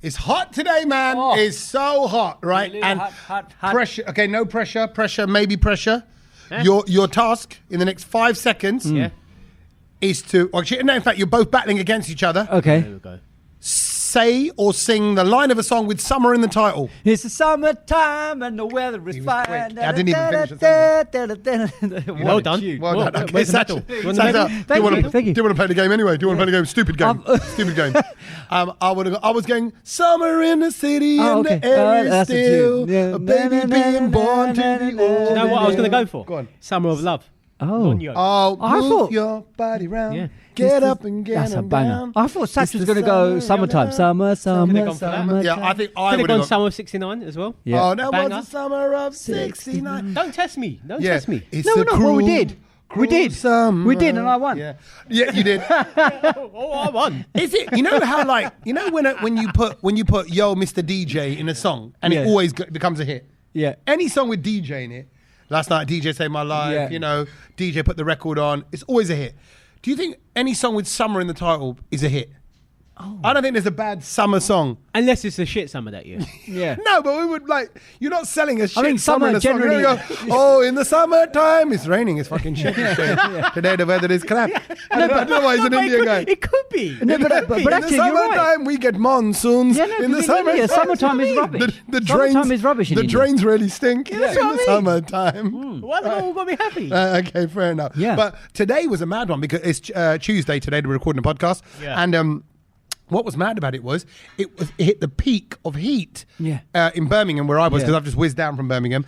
It's hot today, man. Oh. It's so hot, right? Really And hot. pressure. Okay, no pressure. Pressure, maybe pressure. Yeah. Your task in the next 5 seconds is to. Actually, no, in fact, you're both battling against each other. Okay. There we go. Say or sing the line of a song with summer in the title. It's the summertime and the weather is was fine. quick. I didn't even finish the Well done. Well Well, done. Okay, where's the Sach, medal? You want the Sach, medal? do you Thank wanna- you, thank you. Do you want to play the game anyway? Do you want to play the game? Stupid game. Stupid game. I was going summer in the city and okay. the air is That's a still tune. Yeah. a baby being born to the Do you know what I was going to go for? Go on. Summer of Love. Oh. Nonyo. Oh, I move thought- your body round. Yeah. Get up and get That's a on banger. down. I thought Sach It's was the going to go summer summertime. of Summer. gone for that. Summertime. Yeah, I think I Could have would gone have. Summer of 69 as well. Yeah. Oh, that was Banger. the summer of '69. Don't test me. Don't Yeah, test me. it's No, the no, well, we cruel, did. We cruel did. Summer. We did, and I won. Yeah, you did. Oh, I won. Is it? You know how when you put Yo Mr. DJ in a song and Yeah. it always becomes a hit. Yeah. Any song with DJ in it. Last night DJ Saved My Life. Yeah. You know, DJ put the record on. It's always a hit. Do you think any song with summer in the title is a hit? Oh. I don't think there's a bad summer song. Unless it's a shit summer that year. Yeah. No, but we would you're not selling a shit think summer in summer a song. You're generally- gonna go, oh, in the summertime, it's raining, it's fucking shit. Today the weather is crap. I don't know why he's an No, but Indian guy. it could be. No, but in the actually, you're right. summertime, we get monsoons. Yeah, no, in the because summer, yeah, summertime is rubbish. The Summertime drains, is rubbish in The India. drains really stink in that's the what I mean. summertime. Why are they all going to be happy? Okay, fair enough. Yeah. But today was a mad one because it's Tuesday today. We're recording a podcast, Yeah. and what was mad about it it hit the peak of heat in Birmingham where I was because I've just whizzed down from Birmingham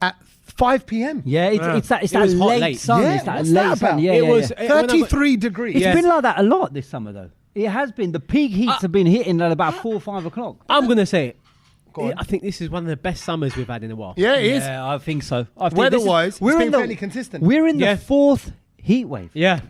at 5 p.m. Yeah, it's that It was hot late late. sun. Yeah, It's that what's late that sun. about? Yeah, It yeah, was yeah. 33 degrees. It's Yes. been like that a lot this summer, though. It has been. The peak heats have been hitting at about 4 or 5 o'clock. I'm going to say it. Go on. I think this is one of the best summers we've had in a while. Yeah, it is. Yeah, I think so. I think Weather-wise, it's we're been in the- fairly consistent. We're in the Yeah. 4th heat wave. Yeah.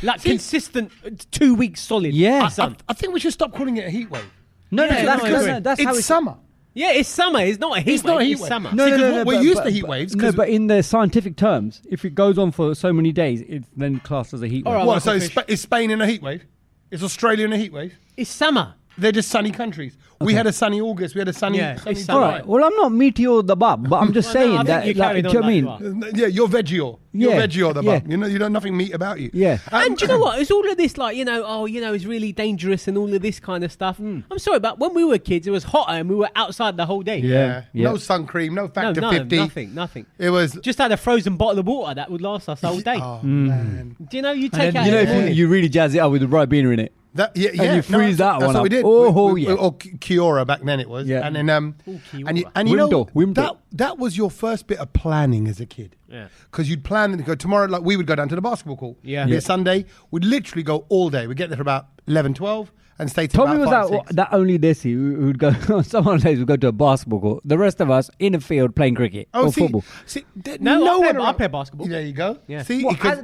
Like See- consistent 2 weeks solid. Yeah. sun. I think we should stop calling it a heat wave. No, Yeah, that's, no, I no, agree. no, that's It's how summer. Yeah, it's summer. It's not a heat It's not a wave. heat It's wave. summer. No, See, 'cause we're used to heat waves, No, 'cause- but in the scientific terms, if it goes on for so many days, it's then classed as a heat wave. All right, What? So Michael is, Fish. is Spain in a heat wave? Is Australia in a heat wave? It's summer. They're just sunny countries. We had a sunny August. We had a sunny. Yeah, sunny it's July. All right. Well, I'm not meteor the bub, but I'm just Well, no, saying I think that. you carried do you know on what I mean? like Yeah, you're Veggio. You're Yeah, Veggio the yeah. bum. You know nothing meat about you. Yeah. And do you know what? It's all of this, like, it's really dangerous and all of this kind of stuff. I'm sorry, but when we were kids, it was hotter and we were outside the whole day. Yeah. Yeah. No sun cream. No No, factor no, 50. nothing. It was. Just had a frozen bottle of water that would last us all day. Oh man. Do you know, you take And out you know, in the if morning. you really jazz it up with the right beaner in it. Yeah, you freeze that that's one what we up. did. Oh, we, yeah. Or Kiora back then it was. Yeah. And then Kiora. and you know Wimdo. that was your first bit of planning as a kid. Yeah. Because you'd plan to go tomorrow. Like we would go down to the basketball court. Yeah. It'd be Yeah. a Sunday. We'd literally go all day. We'd get there for about 11, 12 and stay till Tommy was about 5, 6. that only Desi who would go on some holidays would go to a basketball court. The rest of us in a field playing cricket or football. See, No, I one play basketball. There you go. Yeah. See, What, because-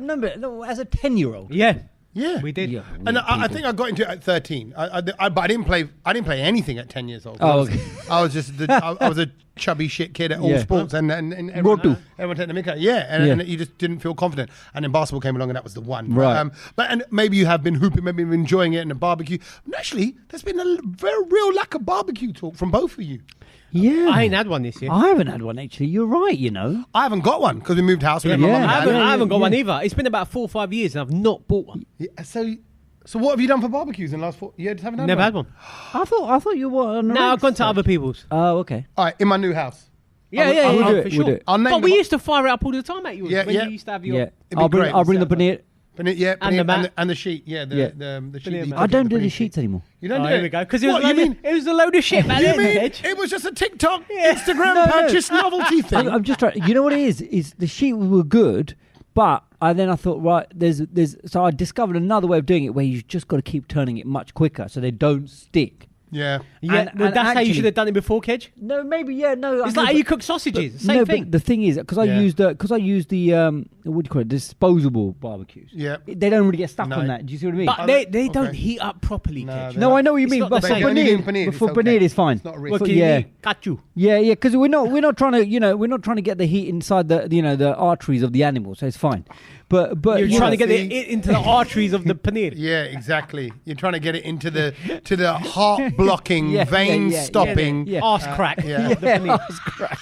as a 10-year-old. Yeah. yeah, We did. Yeah. And I think I got into it at 13. But I didn't play anything at 10 years old. Oh, okay. I was just I was a chubby shit kid at all Yeah. sports and Rotu. everyone took the mick out. Yeah, and Yeah. you just didn't feel confident. And then basketball came along and that was the one. Right. But and maybe you have been hooping, maybe you've been enjoying it and a barbecue. And actually, there's been a very real lack of barbecue talk from both of you. Yeah. I ain't had one this year. I haven't had one, actually. You're right, you know. I haven't got one because we moved house. We had my Yeah. mum and I dad. haven't got yeah. one either. It's been about 4 or 5 years and I've not bought one. Yeah, so what have you done for barbecues in the last 4 years? Haven't had Never one? had one. I thought you were on the No, I've rigs. gone to other people's. Oh, okay. All right, in my new house. Yeah, I'll do it, for we'll sure. do it. I'll name But we them- used to fire it up all the time at yours Yeah, when yeah. you used to have your... Yeah. It'd be I'll bring great. the paneer. Paneer, And the mat. and the sheet. Yeah, the Yeah. sheet. Paneer that you mat. cook I don't in, do paneer the sheet. sheets anymore. You don't Oh, do here it? we go. Because it was What, you mean? it was a load of shit back You then, mean Edge. it was just a TikTok, Yeah. Instagram No, no. purchase novelty thing? I'm just trying. You know what it is? Is the sheet were good, but then I thought, right, there's. So I discovered another way of doing it where you just got to keep turning it much quicker so they don't stick. Yeah. Yeah, And- well, and that's how you actually- should have done it before, Kedge. No, maybe no. It's I like know, how you but- cook sausages. but- Same no, thing. But the thing is, because I Yeah. used the what do you call it, disposable barbecues. Yeah. They don't really get stuck No. on that. Do you see what I mean? But Oh, they don't okay. heat up properly, No, Kedge. they no, I know what you It's mean. not But the for same. Only in paneer, paneer, but for it's okay. paneer, it's fine. It's not Well, risky. For- can yeah. you cut you? Yeah, because we're not trying to, we're not trying to get the heat inside the arteries of the animal, so it's fine. but you're trying to get it into the arteries of the paneer. Yeah, exactly. You're trying to get it into the heart blocking, vein stopping, arse crack. Arse crack.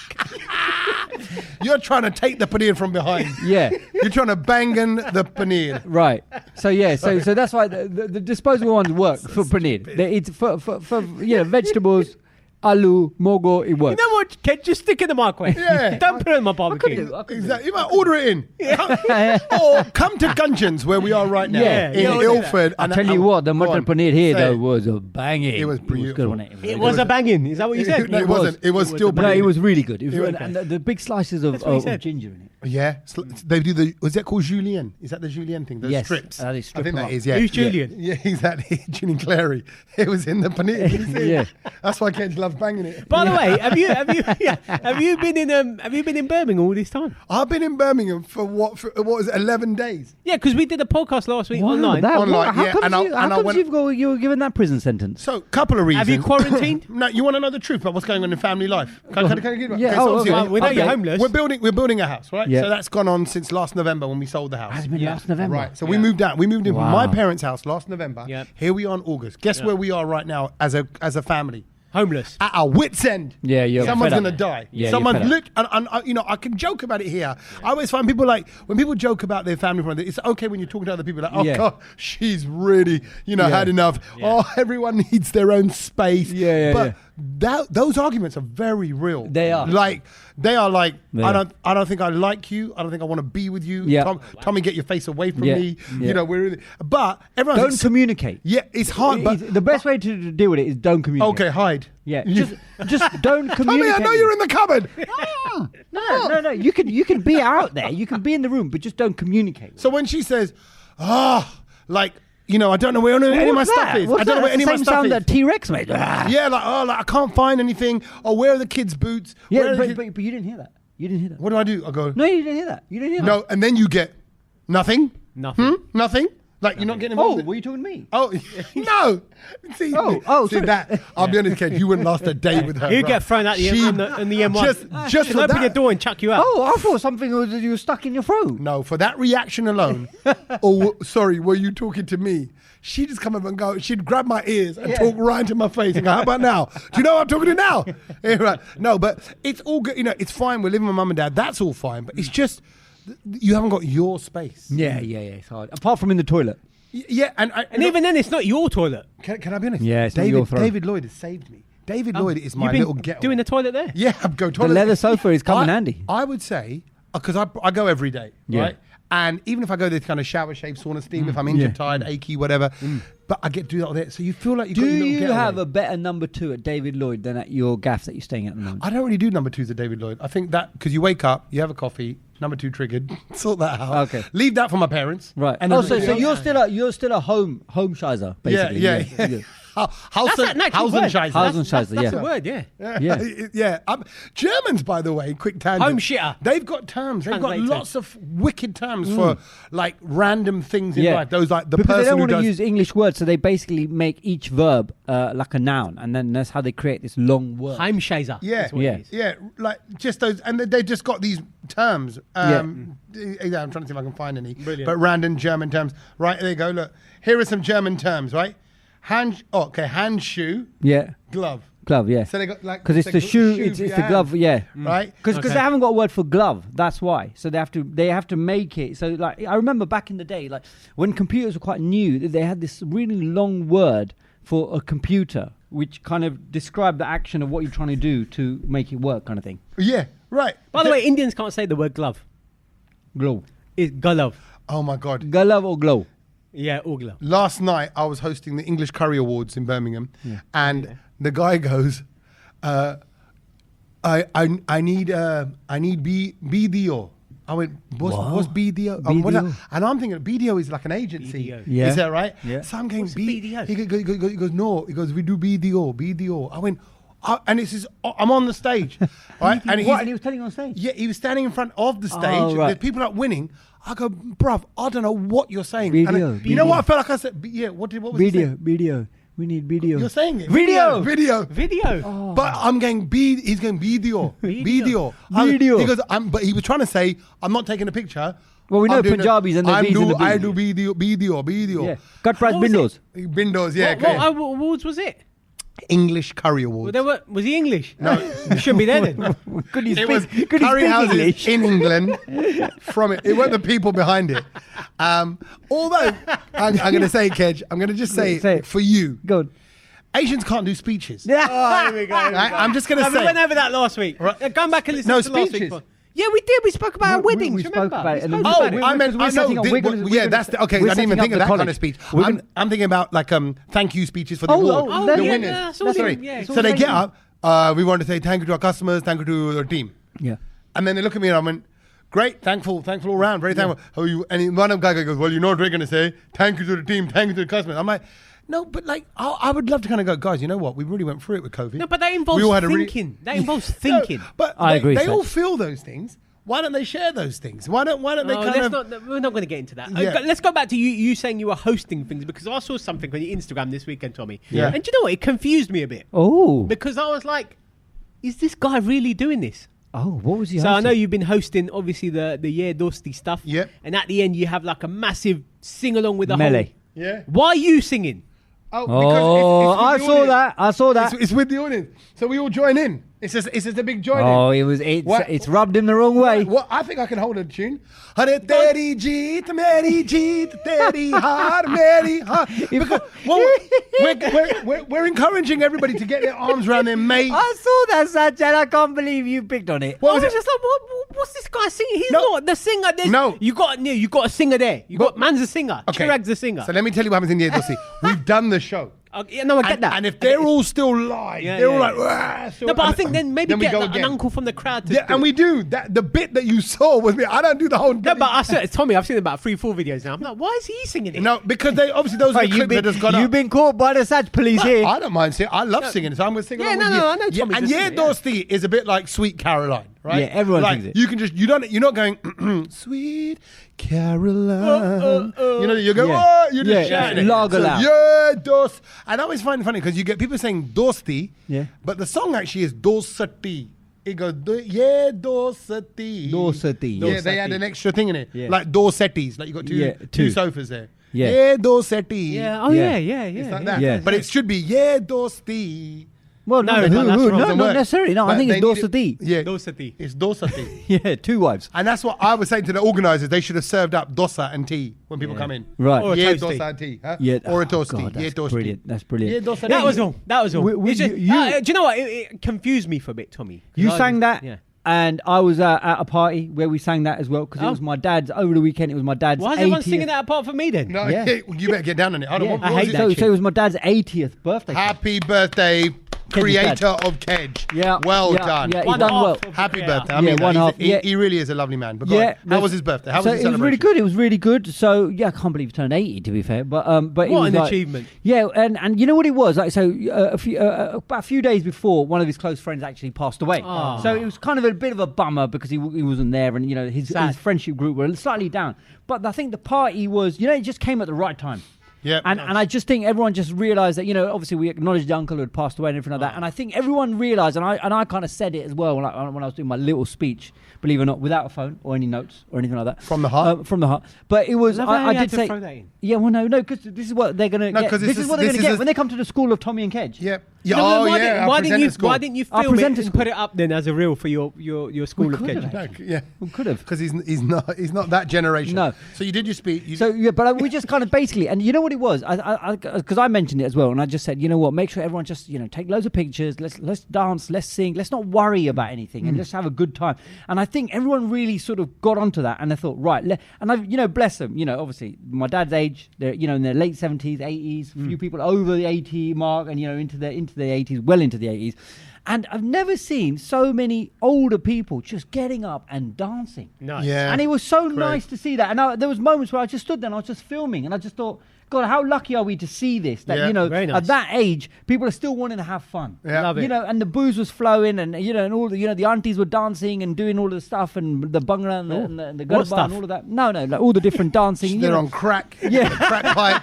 You're trying to take the paneer from behind. Yeah, you're trying to bang the paneer. Right. So so that's why the disposable ones work for paneer. It's for vegetables. Aloo, mogo, it works. You know what, Ken? Just stick in the microwave. Yeah. Don't put it in my barbecue. I could Exactly. You might order it in. Or come to Gungeons, where we are right now, in Ilford. I'll tell you what, the mutton paneer here, though, was a banging. It was beautiful. It was a banging. Is that what you said? No, it wasn't. It was still banging. No, it was really good. And the big slices of ginger in it. Yeah. They do was that called julienne? Is that the julienne thing? Those strips? They strip I think them that up. is, yeah. Who's Julian? Yeah, exactly. Julian Clary. It was in the paneer. Yeah. That's why Ken loves banging it. By the way, have you been in Birmingham all this time? I've been in Birmingham for what was it, 11 days? Yeah, because we did a podcast last week online. Online, how yeah, come and you were given that prison sentence? So, couple of reasons. Have you quarantined? No, you want to know the truth about what's going on in family life? Can I give you? Yeah, so okay. We know you're homeless. We're building a house, right? Yeah. So that's gone on since last November when we sold the house. Has been last November. Right. So we moved out. We moved in from my Wow. parents' house last November. Yep. Here we are in August. Guess where we are right now as a family? Homeless. At our wits' end. Yeah, you're someone's fed up. gonna die. Yeah, someone's you're fed up. and I can joke about it here. I always find people when people joke about their family from it's okay when you're talking to other people like, oh God, she's really had enough. Yeah. Oh, everyone needs their own space. Yeah. But those arguments are very real. They are. They are like, They I are. don't think I like you. I don't think I want to be with you. Yeah. Tommy, get your face away from Yeah. me. Yeah. But everyone Don't communicate. Yeah, it's hard. But The best way to deal with it is don't communicate. okay, hide. Yeah, just don't communicate. Tommy, I know you're in the cupboard. No. You can be out there. You can be in the room, but just don't communicate. So when she says, I don't know where any of my stuff is. I don't know where any of my Same stuff sound is. that T-Rex made. Yeah, I can't find anything. Or where are the kids' boots? Where Yeah, are the but kids- you didn't hear that. You didn't hear that. What do I do? I go, No, you didn't hear that. You didn't hear that. no, and then you get nothing. Nothing. Nothing. Like you're not getting Oh, involved. were you talking to me? Oh, no. See sorry. that. I'll be honest, Ken, you wouldn't last a day with her. You bro. get thrown out in the M1. Just She'll for open that. your door and chuck you out. Oh, I thought something was you were stuck in your throat. No, for that reaction alone. Sorry, were you talking to me? She'd just come up and go, she'd grab my ears and talk right into my face and go, how about now? Do you know what I'm talking to now? Yeah, right. No, but it's all good. It's fine. We're living with mum and dad. That's all fine. But it's just, you haven't got your space. Yeah. It's hard. Apart from in the toilet. Yeah. And even then, it's not your toilet. Can I be honest? Yeah, it's not your throne. David Lloyd has saved me. David Lloyd is my You've been little getaway. doing the toilet there? Yeah, I go toilet. The leather sofa is coming handy. I would say, because I go every day, Yeah. right? And even if I go there to kind of shower, shave, sauna, steam, if I'm injured, tired, achy, whatever, but I get to do that all there. So you feel like you've got Do your little you getaway. have a better number 2 at David Lloyd than at your gaff that you're staying at the moment? I don't really do number 2s at David Lloyd. I think that because you wake up, you have a coffee, number 2 triggered, sort that out. Okay. Leave that for my parents. Right. And Oh, then- so you're still a home shizer, basically. Yeah. That's an actual word. Hausenscheißer. Hausenscheißer, That's yeah. a word, yeah. Yeah. Yeah. Germans, by the way, quick tangent. Home shitter. They've got terms. They've got Translated. lots of wicked terms for like random things in Yeah. life. Those like the Because they person don't who want to does. use English words, so they basically make each verb like a noun, and then that's how they create this long word. Heimscheißer. Yeah, That's what Yeah. it is. yeah, like just those, and they've just got these terms. Yeah, I'm trying to see if I can find any. Brilliant. But random German terms. Right, there you go. Look, here are some German terms. Right, handshoe, Yeah. glove. Glove, yeah. So they got like Because it's the shoe, it's for your the glove, hand, yeah. Right, Because Okay. they haven't got a word for glove. That's why. So they have to make it. So like I remember back in the day, like when computers were quite new, they had this really long word for a computer, which kind of described the action of what you're trying to do to make it work, kind of thing. Yeah, right. By the way, Indians can't say the word glove. Glove. It's glove. Oh my God. Glove or glow. Yeah, or glove. Last night I was hosting the English Curry Awards in Birmingham, and the guy goes, "I need BDO." I went, "What's BDO?" BDO? And I'm thinking BDO is like an agency. BDO. Yeah. Is that right? Yeah. So I'm going What's BDO? He goes, "No." He goes, "We do BDO." I went, and it says, I'm on the stage, right? And What? And he was telling you on stage? yeah, he was standing in front of the stage. Oh, right. The people are winning. I go, bruv, I don't know what you're saying. Video, And you know video. what? I felt like I said, yeah, what was he saying? Video. We need video. You're saying it. Video. Video. But I'm going he's going video. Video. He goes, but he was trying to say, I'm not taking a picture. Well, we know I'm doing Punjabis and the V's and the I B's. do video. Yeah. Cut price What was windows. Windows, yeah. What awards was it? English Curry Awards. Was he English? No. You shouldn't be there then. Could he It was speak, could he curry speak houses English? in England from it. It weren't the people behind it. Although, I'm going to say, Kedge, I'm going to just say, Say it. for you, Go on. Asians can't do speeches. Oh, here we go. I'm just going to We say. went over that last week. Right. Go back and listen No, to last speeches. week. Yeah, we did. We spoke about our weddings. we spoke remember? about it. We And spoke oh, about it. I meant, we're I know. setting up- we're gonna- Yeah, we're that's gonna- the, okay. we're I didn't even setting think up of the that kind of college. speech. I'm thinking about like thank you speeches for the Oh, award, oh, the yeah, winners. that's all That's it- right. yeah, it's So all they it get is. up. We want to say thank you to our customers, thank you to our team, Yeah. and then they look at me and I went, great, thankful all around, very thankful. How are you? And one of the guy goes, well, you know what they're going to say? Thank you to the team, thank you to the customers. I'm like, no, but like, I would love to kind of go, guys, you know what? We really went through it with COVID. No, but that involves We all had a thinking. That involves thinking. No, but I they, agree, they Sach. all feel those things. Why don't they share those things? Why don't they Oh, kind of... we're not going to get into that. Yeah. Let's go back to you saying you were hosting things, because I saw something on your Instagram this weekend, Tommy. Yeah. And do you know what? It confused me a bit. Oh. Because I was like, is this guy really doing this? Oh, what was he So I hosting? know you've been hosting, obviously, the Yeah Dosty stuff. Yep. And at the end, you have like a massive sing-along with the Melee. Yeah. Why are you singing? Oh, Oh, I with the saw audience. that. I saw that. It's with the audience. So we all join in. It's just a big join Oh, in. What- it's rubbed him the wrong way. What, I think I can hold a tune. Hare teri jeet, meri jeet, teri har, meri har. Because, well, we're encouraging everybody to get their arms around their mate. I saw that, Sach, and I can't believe you picked on it. What I was was it? just like, what's this guy singing? He's No. not the singer. No. You got a singer there. Man's a singer. Okay. Chirag's a singer. So let me tell you what happens in the Agency. We've done the show. Okay, no, I get that. And if they're all still live, Yeah, they're all yeah, like, yeah. "Wah," so- No, but I think then maybe we get go like, an again. uncle from the crowd to Yeah, do and it. we do. The bit that you saw was me. I don't do the whole. No, but I said, Tommy, I've seen about 3-4 videos now. I'm like, why is he singing it? No, because they obviously those are the clips that has gone you've up. been caught by the Sach police here. I don't mind singing. I love singing, so I'm going to sing Yeah, along no, with no, you. I know Tommy's And a Yeah, singer, Dorsey is a bit like Sweet Caroline, right? Yeah, everyone like, sings it. You can just you're not going Sweet Caroline. You know, you go Yeah. you're just Yeah, shouting it. lager So, loud. yeah, Dos. And I always find it funny because you get people saying Dosti, Yeah. but the song actually is Dosati. It goes yeah, Dosati. Dosati. Yeah, they had an extra thing in it, Yeah. like Dorsettis. Like you got Yeah, two two. sofas there. Yeah. Yeah, Dorsetti. Yeah, oh Yeah. yeah. It's like that. Yeah. But it should be yeah, Dosti. Well, No, no, that's wrong. no, Doesn't not work. necessarily. No, I But think they it's need Dorsati. it- Yeah, Dorsati. it's Dorsati. Yeah, two wives. And that's what I was saying to the organisers. They should have served up dosa and tea when people come in. Right. Or a Yeah, toasty. dosa and tea. Huh? Yeah. Or a Oh, toasty. God, Yeah, that's toasty. brilliant. That's brilliant. Yeah, dosa. That was all. That was all. We- It's just- you- do you know what? It confused me for a bit, Tommy. 'Cause You I sang was- that, Yeah. and I was at a party where we sang that as well because it Oh. was my dad's over the weekend. It was my dad's. Why is everyone 80th. singing that apart from me then? No, Yeah. you better get down on it. I don't Yeah. want. I what was hate it? that So it was my dad's 80th birthday. Happy birthday, creator of Kedge. Yeah. Well Yeah. done. Yeah, he's One done half well. of- Happy yeah. birthday. I Yeah, mean, one half. he, Yeah. he really is a lovely man. But go on. How was his birthday? How was so his it was really celebration? good. It was really good. So yeah, I can't believe he turned 80. To be fair, but it What was an like- achievement. Yeah, and you know what it was like. So about a few days before, one of his close friends actually passed away. Oh. So it was kind of a bit of a bummer because he wasn't there, and his Sad. friendship group were slightly down. But I think the party was, it just came at the right time. Yeah. And I just think everyone just realised that, obviously we acknowledged the uncle who had passed away and everything like that. And I think everyone realised, and I kind of said it as well when I was doing my little speech, believe it or not, without a phone or any notes or anything like that. From the heart? From the heart. But it was, Love how I you had did to say... throw that in. Yeah, well, no, because this is what they're going to No, get. 'cause This is what they're going to get when they come to the school of Tommy and Kedge. Yeah. Yeah. No, Oh, why yeah. didn't- our why didn't presenter school. you Our film it presenter and school. put it up then as a reel for your school We of could Kedge? have. No, yeah. We could have. Because he's not that generation. No. So you did your speech. So yeah, but we just kind of basically, and you know what it was, because I mentioned it as well, and I just said, you know what, make sure everyone just take loads of pictures, let's dance, let's sing, let's not worry about anything, and let's have a good time. And I think everyone really sort of got onto that, and they thought, right, and I, bless them, obviously my dad's age, they're in their late 70s, 80s, few people over the 80 mark, and into the 80s, well into the 80s. And I've never seen so many older people just getting up and dancing. Nice. Yeah. And it was so Correct. nice to see that. And there was moments where I just stood there and I was just filming and I just thought, God, how lucky are we to see this? That, Yeah. Very nice. at that age, people are still wanting to have fun. Yeah. Love it. And the booze was flowing and, and all the, the aunties were dancing and doing all the stuff and the bhangra and the What garba stuff? and all of that. No, like all the different dancing. They're on crack. Yeah. Crack pipe.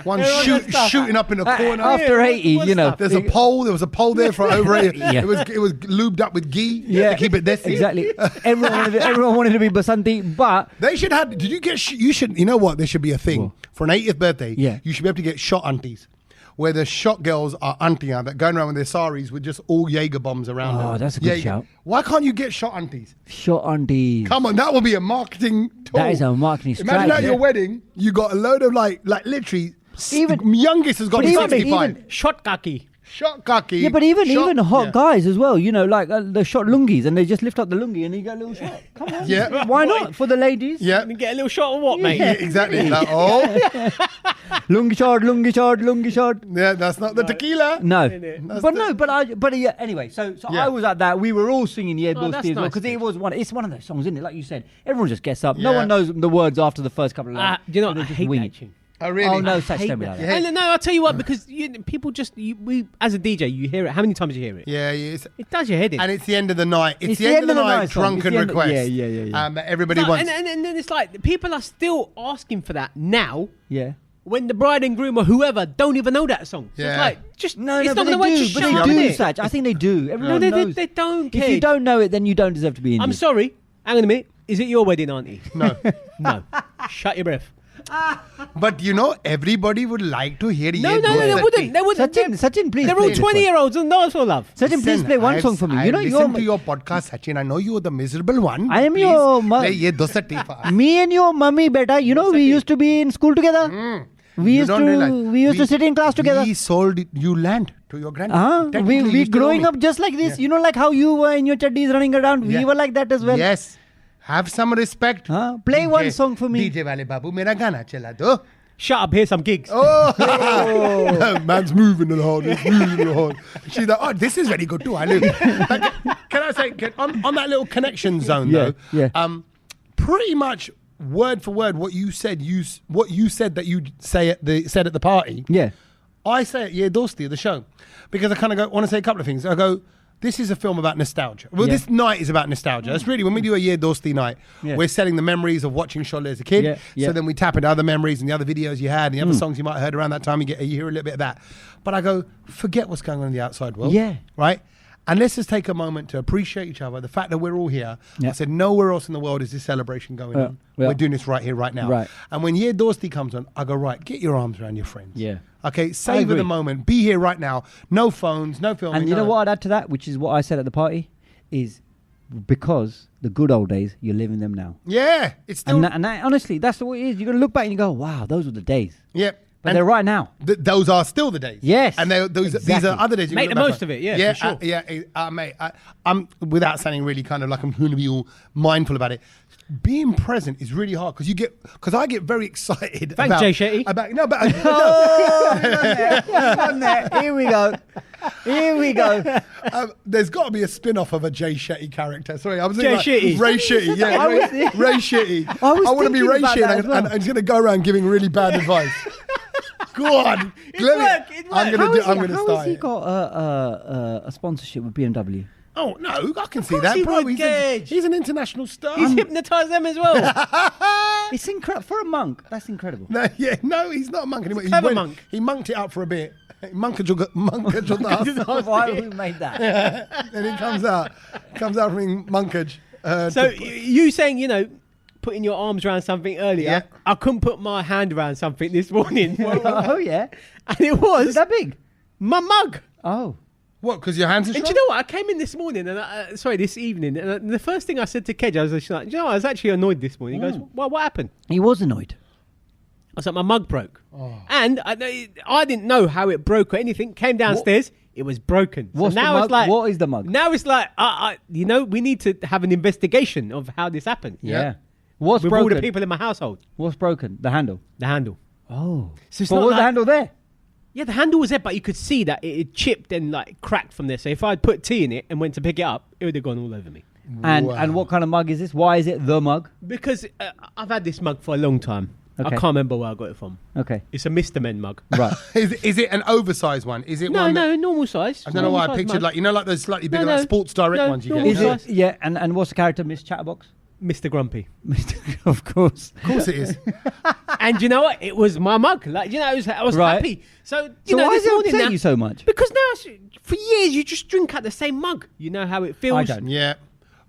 One Everyone does stuff. shooting up in the corner. After 80, what's you know. that? There's a pole. There was a pole there for over 80. Yeah. It was lubed up with ghee to keep it desi. Exactly. Everyone wanted to be Basanti, but They should have. Did you get? You should. You know what? There should be a thing for an 80th birthday. Yeah. You should be able to get shot aunties, where the shot girls are auntie that going around with their saris with just all Jaeger bombs around them. Oh, that's a good shout. Why can't you get shot aunties? shot on these. Come on, that will be a marketing tool. That is a marketing Imagine at strategy. your wedding, you got a load of like literally. Even- youngest has got but to even- 65. even- Shot Kaki. Shot Kaki. Yeah, but even hot yeah. guys as well, you know, like the shot lungis, and they just lift up the lungi and you get a little shot. Come on. Yeah. Why not? For the ladies? Yeah. You get a little shot of what, mate? Yeah, exactly. Like, oh, Lungi shot, lungi shot, lungi shot. yeah, that's not the tequila. No, Innit? but yeah. Anyway, so Yeah. I was at that. We were all singing "Yeah, Bill that's Steve" nice, because dude. it was one. It's one of those songs, isn't it? Like you said, everyone just gets up. No Yeah. one knows the words after the first couple of lines. Do you know what? They I just hate wing that it. tune. Oh, really? Oh no, I Sach, hate don't be that. like that. Yeah. No, I'll tell you what, because people just, we as a DJ, you hear it. How many times do you hear it? Yeah, it's, It does your head in. and it's the end of the night. It's the end of the night. song. Drunken It's the end of- request. Yeah. That everybody No, wants. and then it's like people are still asking for that now. Yeah. When the bride and groom or whoever don't even know that song. So Yeah. it's like, just, No, it's but not they going to work. do. Just But shut they up, do, innit? Sach. I think they do. Everyone No, knows. they don't If care. you don't know it, then you don't deserve to be in. I'm sorry. Hang on a minute. Is it your wedding, auntie? No. No. Shut your breath. But you know, everybody would like to hear No, Ye they Dosti. wouldn't. They wouldn't. Sachin, please. They're play all this one. 20-year-olds and dance for love. Sachin, please Listen, play one I've- song for me. I've You know, listened to your podcast, Sachin. I know you're the miserable one. I am Please your play Ye Dosti for us. Me and your mummy, beta. You know, we used to be in school together. We You used don't realize. we used to sit in class together. We sold you land to your granddad. Technically, We you still owe growing me. up just like this. Yeah. You know, like how you were in your chaddis running around. Yeah. We were like that as well. Yes. Have some respect. Play one song for me. DJ wale babu, mera gana chala do. Shut up. Here's some gigs. Oh, man's moving the hard. He's moving the hard. She's like, oh, this is very good too. I know. Can I say on that little connection zone Yeah, though? yeah. Pretty much word for word what you said. What you said that you said at the party. Yeah. I say it, yeah, Dosti, the show, because I kind of want to say a couple of things. I go, this is a film about nostalgia. Well, Yeah. this night is about nostalgia. That's really, when we do a Ye Dosti night, Yeah. we're selling the memories of watching Sholay as a kid. Yeah, yeah. So then we tap into other memories and the other videos you had and the other songs you might have heard around that time. You hear a little bit of that. But I go, forget what's going on in the outside world. Yeah. Right? And let's just take a moment to appreciate each other. The fact that we're all here. Yeah. I said, nowhere else in the world is this celebration going on. yeah. We're doing this right here, right now. Right. And when Ye Dosti comes on, I go, right, get your arms around your friends. Yeah. Okay, savor agree. the moment. Be here right now. No phones, no filming. And you know no- what I'd add to that, which is what I said at the party, is because the good old days, you're living them now. Yeah, it's still. And And honestly, that's what it is. You're going to look back and you go, wow, those were the days. yeah, But and they're right now. those are still the days. Yes, and these exactly. are other days. you Make can the look most back of on. it, yeah, yeah, for sure. Mate. I'm without sounding really kind of like I'm going to be all mindful about it. Being present is really hard because I get very excited. Thanks, about, Jay Shetty. About no, but no. Oh, we've done that. Here we go. Here we go. There's got to be a spin-off of a Jay Shetty character. Sorry, I was Jay thinking Shetty. Ray Shetty. Yeah, I was- Ray Shetty. I was want to be thinking Ray about Shetty, that as well. and he's going to go around giving really bad advice. Go on, It worked. I'm going to How start has he it. got a sponsorship with BMW? Oh no, I can see course that, he bro. would, Gage. He's an international star. He's hypnotised them as well. It's incredible. For a monk, that's incredible. No, he's not a monk anymore. clever monk. He monked it up for a bit. Monkage Why have we made that? and he comes out from being monkage. So you saying, putting your arms around something earlier. Yeah. I couldn't put my hand around something this morning. Oh, yeah. And it Is was it that big? my mug. Oh. what? Because your hands are And strong. do you know what? I came in this morning, and this evening, and the first thing I said to Kedge, I was just like, I was actually annoyed this morning. He goes, well, what happened? He was annoyed. I was like, my mug broke. And I didn't know how it broke or anything. Came downstairs, it was broken. So What's the now mug? it's like, What is the mug? Now it's like, we need to have an investigation of how this happened. Yeah. What's With all the broken? people in my household. What's broken? The handle. The handle. Oh. So it's But not was like- the handle there? Yeah, the handle was there, but you could see that it had chipped and like cracked from there. So if I'd put tea in it and went to pick it up, it would have gone all over me. And what kind of mug is this? Why is it the mug? Because I've had this mug for a long time. I Okay. can't remember where I got it from. Okay. It's a Mr. Men mug. Right. Is it an oversized one? Is it No, one? that- normal size. I don't know why I Normal size pictured mug. like those slightly bigger No, like no. Sports Direct No, ones you normal get. Is size. it? Yeah. And what's the character, Miss Chatterbox? Mr. Grumpy. Of course. Of course it is. And you know what? It was my mug. Like, you know, I was Right. happy. So, you So know, why this does it morning upset now, you so much? because now, for years, you just drink out the same mug. You know how it feels. I don't. Yeah.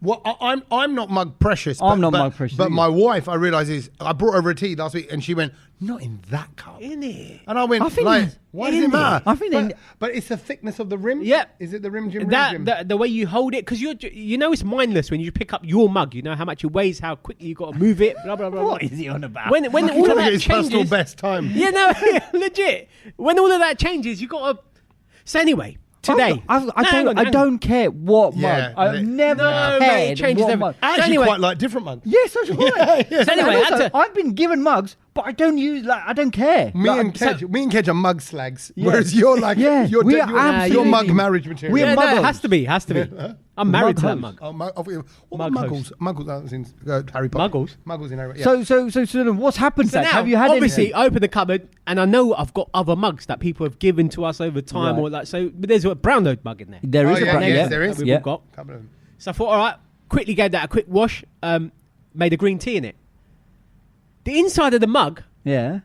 Well, I'm not mug precious. I'm not mug precious But either. my wife, I realise, I brought over a tea last week, and she went, "Not in that cup." In it. And I went, I think like, that's- why does it matter? I think but it's the thickness of the rim. Yeah. Is it the rim, Jim? The way you hold it, because you know it's mindless when you pick up your mug. You know how much it weighs, how quickly you got to move it. Blah blah blah. What blah. is he on about? When He's all trying of to that get his personal changes, best time. yeah, no, legit. When all of that changes, you got to. So anyway, today, I don't care what Yeah, mug. I've never No, mate, cared it changes what every- mug. I actually Anyway. quite like different mugs. Yes, that's right. Yeah. So anyway, And I had also, to- I've been given mugs, but I don't use. Like, I don't care. Me Like, and Kedge are mug slags, Yeah. whereas you're like, Yeah, you're, we you're, are you're absolutely- mug marriage material. We are yeah, no, it muggles. has to be. I'm married to that Mug mug. Oh, what Mug muggles? host. Muggles, that was in Harry Potter. Muggles? Muggles in Harry Potter. Yeah. So then what's happened, So Sach? now, Have you had obviously, anything? I opened the cupboard and I know I've got other mugs that people have given to us over time, Right. or like so. But there's a brown note mug in there. There is Oh, a yeah, brand. yes, Yeah, there is. That we've Yeah. all got. Couple of them. So I thought, all right, quickly gave that a quick wash. Made a green tea in it. The inside of the mug Yeah.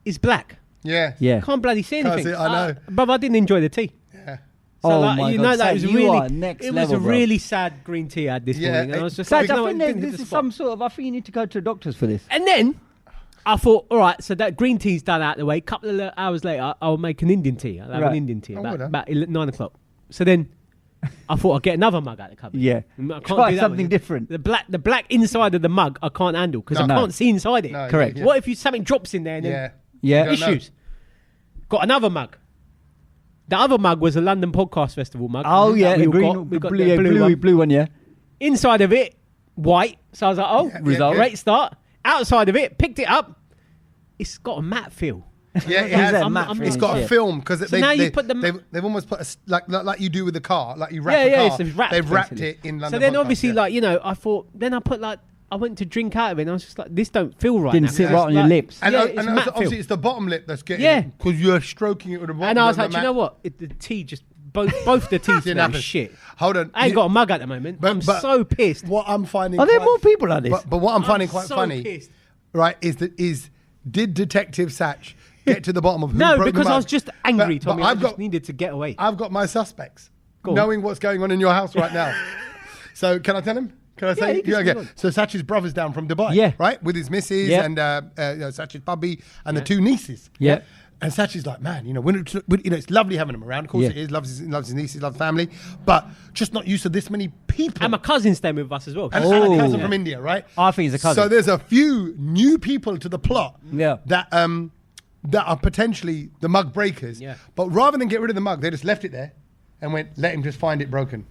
is black. Yeah. Yeah. Can't bloody see Can't anything. see it, I know. But I didn't enjoy the tea. Yeah. So Oh like, my you God, know that Sach, was you really are next it level, was a bro. really sad green tea I had this Yeah, morning. And I was just Sach, like, you know I what, think it didn't hit there's the spot. some sort of. I think you need to go to the doctors for this. And then I thought, all right, so that green tea's done out of the way. A couple of hours later, I'll make an Indian tea. I'll have Right. an Indian tea Oh, about, well done. about 9 o'clock. So then I thought I'd get another mug out of the cupboard. Yeah. I can't Try do that something one. different. The black inside of the mug I can't handle because I No. can't see inside it. No, Correct. yeah. What if something drops in there and then Yeah. Yeah. You don't know. issues? Got another mug. The other mug was a London Podcast Festival mug. Oh yeah, that the we all green, got. We got blue, the yeah, blue one. blue one. Yeah. Inside of it, white. So I was like, oh, Yeah, Result. yeah. great start. Outside of it, picked it up. It's got a matte feel. Yeah, it Is has. that matte It's finish? got a Yeah. film because now you put them- they've almost put like you do with the car, like you wrap Yeah, a yeah, car. it's wrapped, They've wrapped basically. it in London. So then Podcast, obviously, yeah. like, you know, I thought, then I put like, I went to drink out of it and I was just like, this don't feel right. Didn't now. sit It's right on your like- lips. And, yeah, and it's also, matte obviously feel. it's the bottom lip that's getting Yeah. because you're stroking it with the bottom. And I was the like, do you matte- know what? The tea just, both the teeth Didn't smell happen. shit. Hold on. I ain't got a mug at the moment. But- I'm but- so pissed. What I'm finding. Are there quite- more people like this? But what I'm finding quite so funny, pissed. right, is did Detective Sach get to the bottom of who No, broke the because I mug? was just angry, But Tommy. I've I just got needed to get away. I've got my suspects, Go on. knowing what's going on in your house right now. So can I tell him? Can I say? you can say okay. it. So Sach's brother's down from Dubai, Yeah. right, with his missus Yeah. and Sach's puppy and the two nieces. Yeah. And Sach's like, man, you know, it's lovely having him around. Of course Yeah. it is. Loves his nieces, loves family, but just not used to this many people. And my cousin's staying with us as well. and Oh. a cousin from India, right? I think he's a cousin. So there's a few new people to the plot Yeah. that are potentially the mug breakers. Yeah. But rather than get rid of the mug, they just left it there and went, let him just find it broken.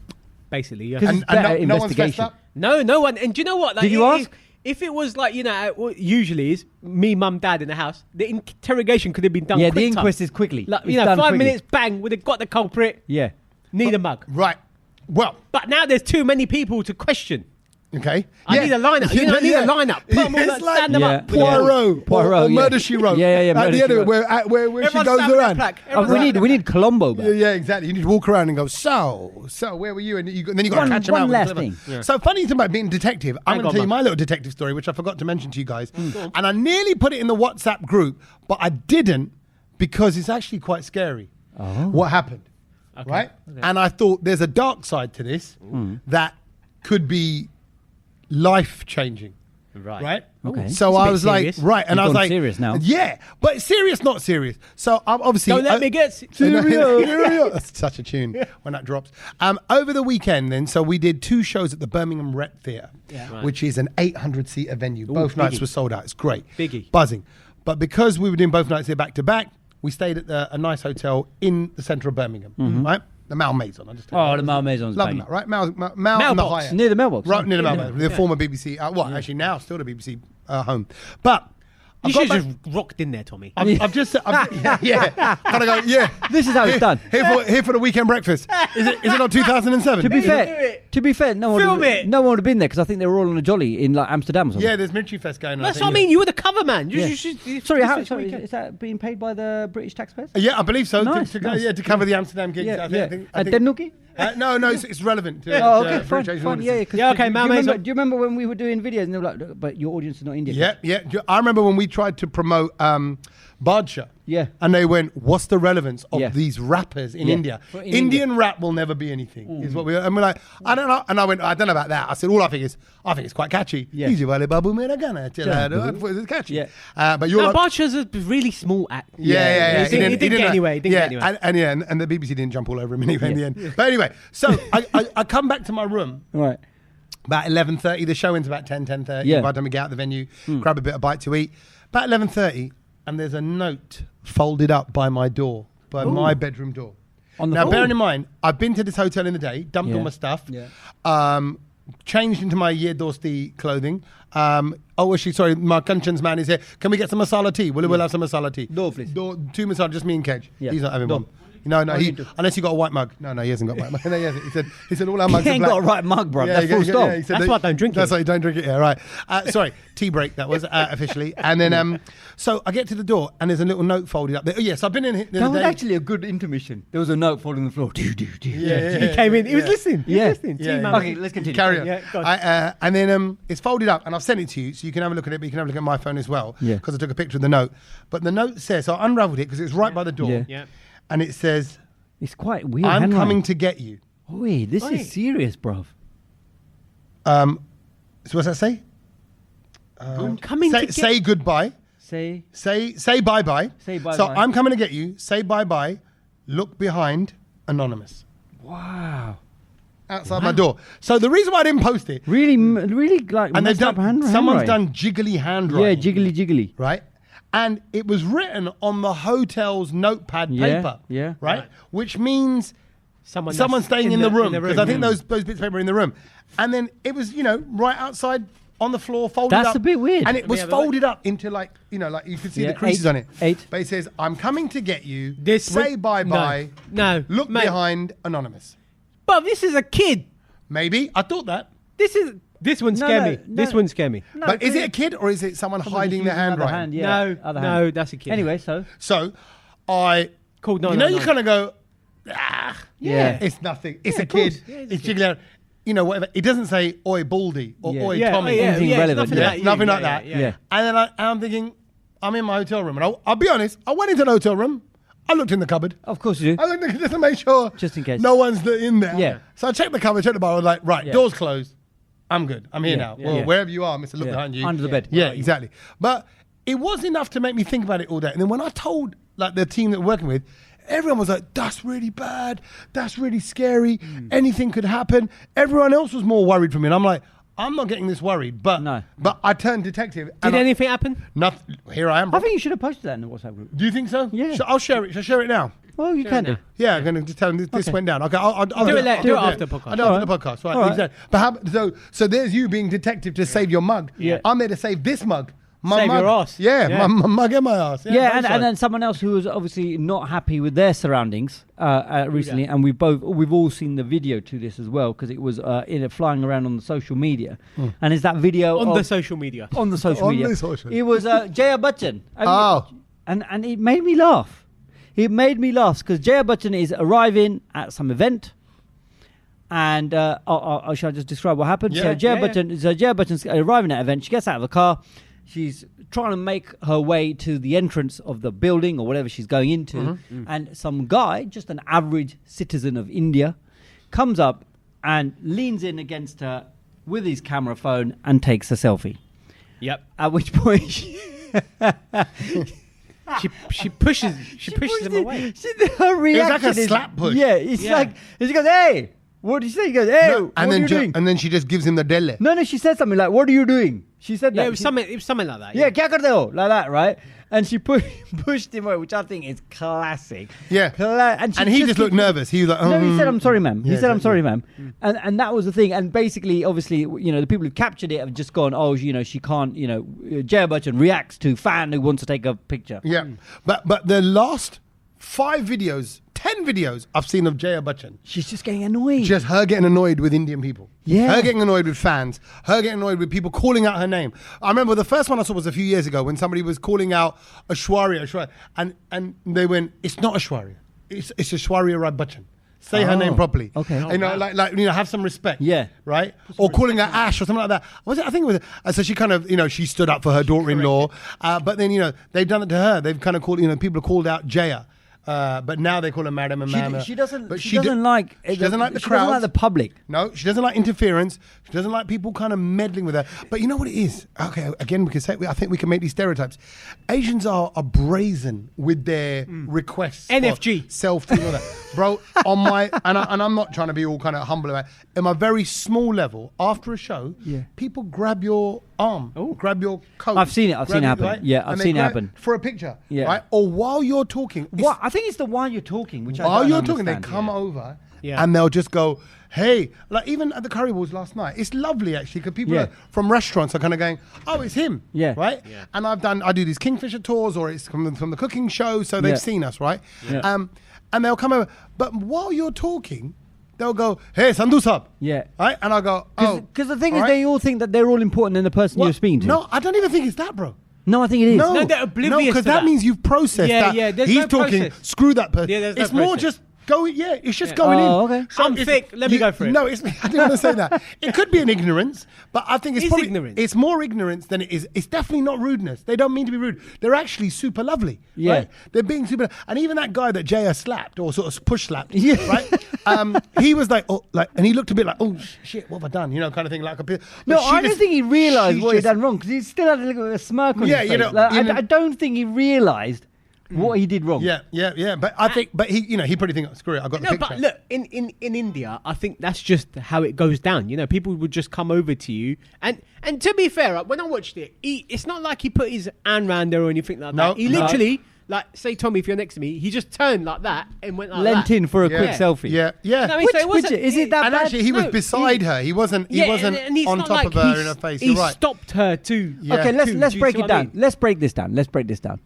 Basically, yeah. 'Cause And, it's better no one's messed investigation. up. No one. And do you know what? Like, Did you ask? If it was like, you know, what usually is me, mum, dad in the house, the interrogation could have been done Yeah, quick the time. inquest is quickly. Like, It's you know, done 5 quickly. minutes, bang, would have got the culprit, Yeah. need a mug. Right. Well, But now there's too many people to question. okay. I need a lineup. You know, I need a lineup. Put them all It's up, like stand them up. Poirot, Poirot, or yeah. Murder, She Wrote. Yeah, At Murder, the She end of it, Wrote. where she Everyone's goes stabbing around. their plaque. Oh, we need Colombo back. Yeah, exactly. You need to walk around and go, so where were you? And then you got One- to catch him one out. with last clever- thing. Yeah. So funny thing about being a detective, I'm Hang going to on, tell you man. my little detective story, which I forgot to mention to you guys. And I nearly put it in the WhatsApp group, but I didn't because it's actually quite scary. What happened, right? Okay. And I thought there's a dark side to this that could be life-changing. Right. Okay. So It's a I bit was serious. like, right, and You've I was gone like, serious now. Yeah, but serious, not serious. So I'm obviously. Don't let me get Serious. That's such a tune when that drops. Over the weekend, then, so we did 2 shows at the Birmingham Rep Theatre, Right. which is an 800-seater venue. Both biggie. nights were sold out. It's great. Biggie. Buzzing. But because we were doing both nights here back to back, we stayed at a nice hotel in the centre of Birmingham, right? The Mal Maison. Oh, the Mal Maison's Love banging. that, right? Mal and the Mailbox. Hyatt. Near the mailbox. Right near the Yeah. mailbox. The former BBC. Actually now still the BBC home. But You I've got should back- have just rocked in there, Tommy. I've just yeah. Kind of go, yeah. This is how it's done. Here for the weekend breakfast. Is it on 2007? To be Do fair, it. no one Film would it. no one would have been there because I think they were all on a jolly in like Amsterdam or something. Yeah, there's Military Fest going on. That's think, what I mean. You were the cover man. Yeah. Sorry, weekend. is that being paid by the British taxpayers? Yeah, I believe so. Nice, to nice. to cover the Amsterdam gigs. Yeah, I yeah. think, At Denuki? No, it's relevant. To, Oh, to, okay, for fine. Asian Yeah, audiences. Yeah, okay, do, man, you mate, remember, so- do you remember when we were doing videos and they were like, "Look, but your audience is not Indian." Yeah. I remember when we tried to promote Bachchan. Yeah. And they went, what's the relevance of Yeah. these rappers in Yeah. India? In Indian rap will never be anything, is what we and we're like, I don't know. And I went, I don't know about that. I said, all I think it's quite catchy. Yeah. Easy, wale babu mera gana. It's catchy. Yeah. But you're No, like, Bachchan's a really small act. yeah. He didn't get anywhere. He didn't get anywhere. And the BBC didn't jump all over him anyway in the end. But anyway, so I come back to my room Right. about 11:30. The show ends about 10:30. Yeah. By the time we get out the venue, grab a bit of bite to eat. About 11:30, and there's a note folded up by my door, by my bedroom door. On the Now, floor. bearing in mind, I've been to this hotel in the day, dumped all Yeah. my stuff, Yeah. changed into my Ye Dosti clothing. Actually, sorry, my Kanchan's man is here. Can we get some masala tea? We'll have some masala tea. No, please. 2 masala, just me and Kedge. Yeah. He's not having No. one. No, you do. unless you got a white mug. No, he hasn't got a white mug. No, he hasn't. He said all our mugs He are ain't black. got a right mug, bro. That's he full got- stop. he said That's why I don't drink That's it. why you don't drink it. Yeah, right. Sorry, tea break. That was officially. And then, so I get to the door and there's a little note folded up there. Oh yes, I've been in here the That other was day. actually a good intermission. There was a note falling on the floor. He came in. He was listening. He was Yeah. listening. Yeah, See, man. Okay, let's continue. Carry on. Yeah, go on. And then it's folded up, and I've sent it to you, so you can have a look at it. But you can have a look at my phone as well, Yeah. because I took a picture of the note. But the note says, so I unravelled it because it's right by the door, Yeah. Yeah. and it says, It's quite weird. "I'm handwriting. coming to get you." Oi, this Oi. is serious, bruv. So what's that say? I'm coming to get. Say goodbye. Say, Say bye bye. Say bye-bye. So I'm coming to get you. Say bye bye. Look behind. Anonymous. wow. Outside my door. So the reason why I didn't post it, Really like and they've messed up done, someone's handwriting. done jiggly Yeah, handwriting. jiggly. Right? And it was written on the hotel's notepad Yeah, paper. yeah. Right? Which means Someone's someone's staying in the room. Because I think yeah. those bits of paper are in the room. And then it was, right outside on the floor, folded up. That's a bit weird. And it was have a look. folded up into like you could see Yeah, the creases 8, on it. 8. But it says, "I'm coming to get you. This say would- bye-bye. No. Look Mate. behind. Anonymous." But this is a kid. Maybe. I thought that. This one No, scare no, me. no. This one scare me. No, But is it's- it a kid or is it someone someone hiding just their using another handwriting? hand, yeah. No, other no, hand. that's a kid. Anyway, so So I Called you 999. kind of go, yeah. it's nothing. It's Yeah, a of course. kid. Yeah, It's jiggling out. Whatever. It doesn't say "Oi Baldy" or Yeah. "Oi Yeah, Tommy." oh, yeah, Anything yeah, relevant, Nothing yeah. like, you. Nothing like Yeah, that. yeah, Yeah. And then I'm thinking, I'm in my hotel room, and I'll be honest. I went into the hotel room. I looked in the cupboard. of course you do. I looked just to make sure, Just in case. no one's in there. Yeah. So I checked the cupboard, checked the bar. I was like, right, Yeah. doors closed. I'm good. I'm here Yeah, now. yeah, Well, yeah. wherever you are, Mister, look Yeah. behind you. Under the bed. Yeah, exactly. But it was enough to make me think about it all day. And then when I told the team that we're working with, everyone was like, "That's really bad. That's really scary. Anything could happen." Everyone else was more worried for me, and I'm like, I'm not getting this worried. But No. but I turned detective. Did anything happen? Nothing. Here I am. I Bro. think you should have posted that in the WhatsApp group. Do you think so? Yeah. I'll share it. Shall I share it now? Well, you can do. Yeah, I'm going to just tell them this Okay. went down. Okay, I'll Do it later. Do it after the podcast. I'll do it after the podcast. Right, All right. exactly. But so there's you being detective to save your mug. Yeah. I'm there to save this mug. My Save mug. your ass. Yeah, Yeah. my mug and my ass. Yeah, both and sides. then someone else who was obviously not happy with their surroundings recently, and we've all seen the video to this as well because it was flying around on the social media, and is that video On of- the social media. on the social On media? the social. It was Jaya Bachchan. Oh. and it made me laugh. It made me laugh because Jaya Bachchan is arriving at some event. And shall I just describe what happened? Yeah. So Jaya Yeah, Bachchan's arriving at an event. She gets out of the car. She's trying to make her way to the entrance of the building or whatever she's going into. And some guy, just an average citizen of India, comes up and leans in against her with his camera phone and takes a selfie. Yep. At which point She pushes him away. her reaction like a is, slap push. Yeah, it's Yeah. like she goes, "Hey, what did you say?" He goes, "Hey, No, what are you doing?" and then she just gives him the dele. No, she said something like, "What are you doing?" She said Yeah, that. it was something like that. Yeah, kya karte ho? Like that, right? And she pushed him away, which I think is classic. Yeah. And he just looked nervous. He was like, No, he said, "I'm sorry, ma'am." He Yeah, said, "I'm exactly. sorry, ma'am." And that was the thing. And basically, obviously, the people who captured it have just gone, "Oh, she can't." Jaya Bachchan reacts to fan who wants to take a picture. Yeah. But the last 5 videos, 10 videos I've seen of Jaya Bachchan, She's just getting annoyed. just her getting annoyed with Indian people. Yeah. Her getting annoyed with fans. Her getting annoyed with people calling out her name. I remember the first one I saw was a few years ago when somebody was calling out Aishwarya. And they went, "It's not Aishwarya. It's Aishwarya Rai Bachchan." Say her name properly. Okay. You know, like have some respect. Yeah. Right? Or calling her Ash or something like that. I think it was. So she kind of, she stood up for her daughter-in-law. But then, they've done it to her. They've kind of called, people have called out Jaya. But now they call her Madam and Mama. She doesn't like the crowd. She doesn't like the public. No, she doesn't like interference. She doesn't like people kind of meddling with her. But you know what it is? Okay, again, we can say, I think we can make these stereotypes. Asians are brazen with their requests. NFG. Selfie and all that. Bro, and I'm not trying to be all kind of humble about it. In my very small level, after a show, people grab your arm, grab your coat. I've seen it happen. Right? Yeah, I've seen it happen. For a picture, Yeah. right? Or while you're talking. I think it's the while you're talking, which While I don't you're talking, they understand. come over Yeah. and they'll just go, hey, like even at the Curry Balls last night, it's lovely actually because people are, from restaurants are kind of going, oh, it's him, right? Yeah. And I do these Kingfisher tours or it's from the cooking show, so they've seen us, right? Yeah. And they'll come over, but while you're talking, they'll go, hey, Sandhu Sahab. Yeah. Right? And I'll go, oh. Because the thing is, right? they all think that they're all important in the person you're speaking to. No, I don't even think it's that, bro. No, I think it is. No, they're oblivious because to that that. means you've processed that. Yeah, there's he's no talking, process. screw that person. Yeah, there's no it's more process. just going, it's just going in. okay. So I'm it's- thick, let me go for it. No, I didn't want to say that. It could be an ignorance, but I think it's It's probably ignorance. It's more ignorance than it is. It's definitely not rudeness. They don't mean to be rude. They're actually super lovely. Yeah. Right? They're being super. And even that guy that Jaya slapped or sort of push slapped, Yeah. right? He was like, and he looked a bit like, oh shit, what have I done? Kind of thing. Like No, I don't think he realised what he'd done wrong because he still had a little bit of a smirk on Yeah, his you face. know, I don't think he realised what he did wrong. Yeah. But I think, he, he probably think, screw it, I got the No, picture. but look, in India, I think that's just how it goes down. People would just come over to you, and to be fair, when I watched it, it's not like he put his hand round there or anything like No, that. He no. literally, like, say Tommy, if you're next to me, he just turned like that and went like Lent that. in for a quick Yeah. selfie. Yeah. You know what I mean? So it wasn't- is it that And bad? actually, he was No, beside her. He wasn't. He wasn't and he's on not top like of her he in her face. He You're right. stopped her too. Yeah. Okay, let's Do you break see it what I down. mean? Let's break this down.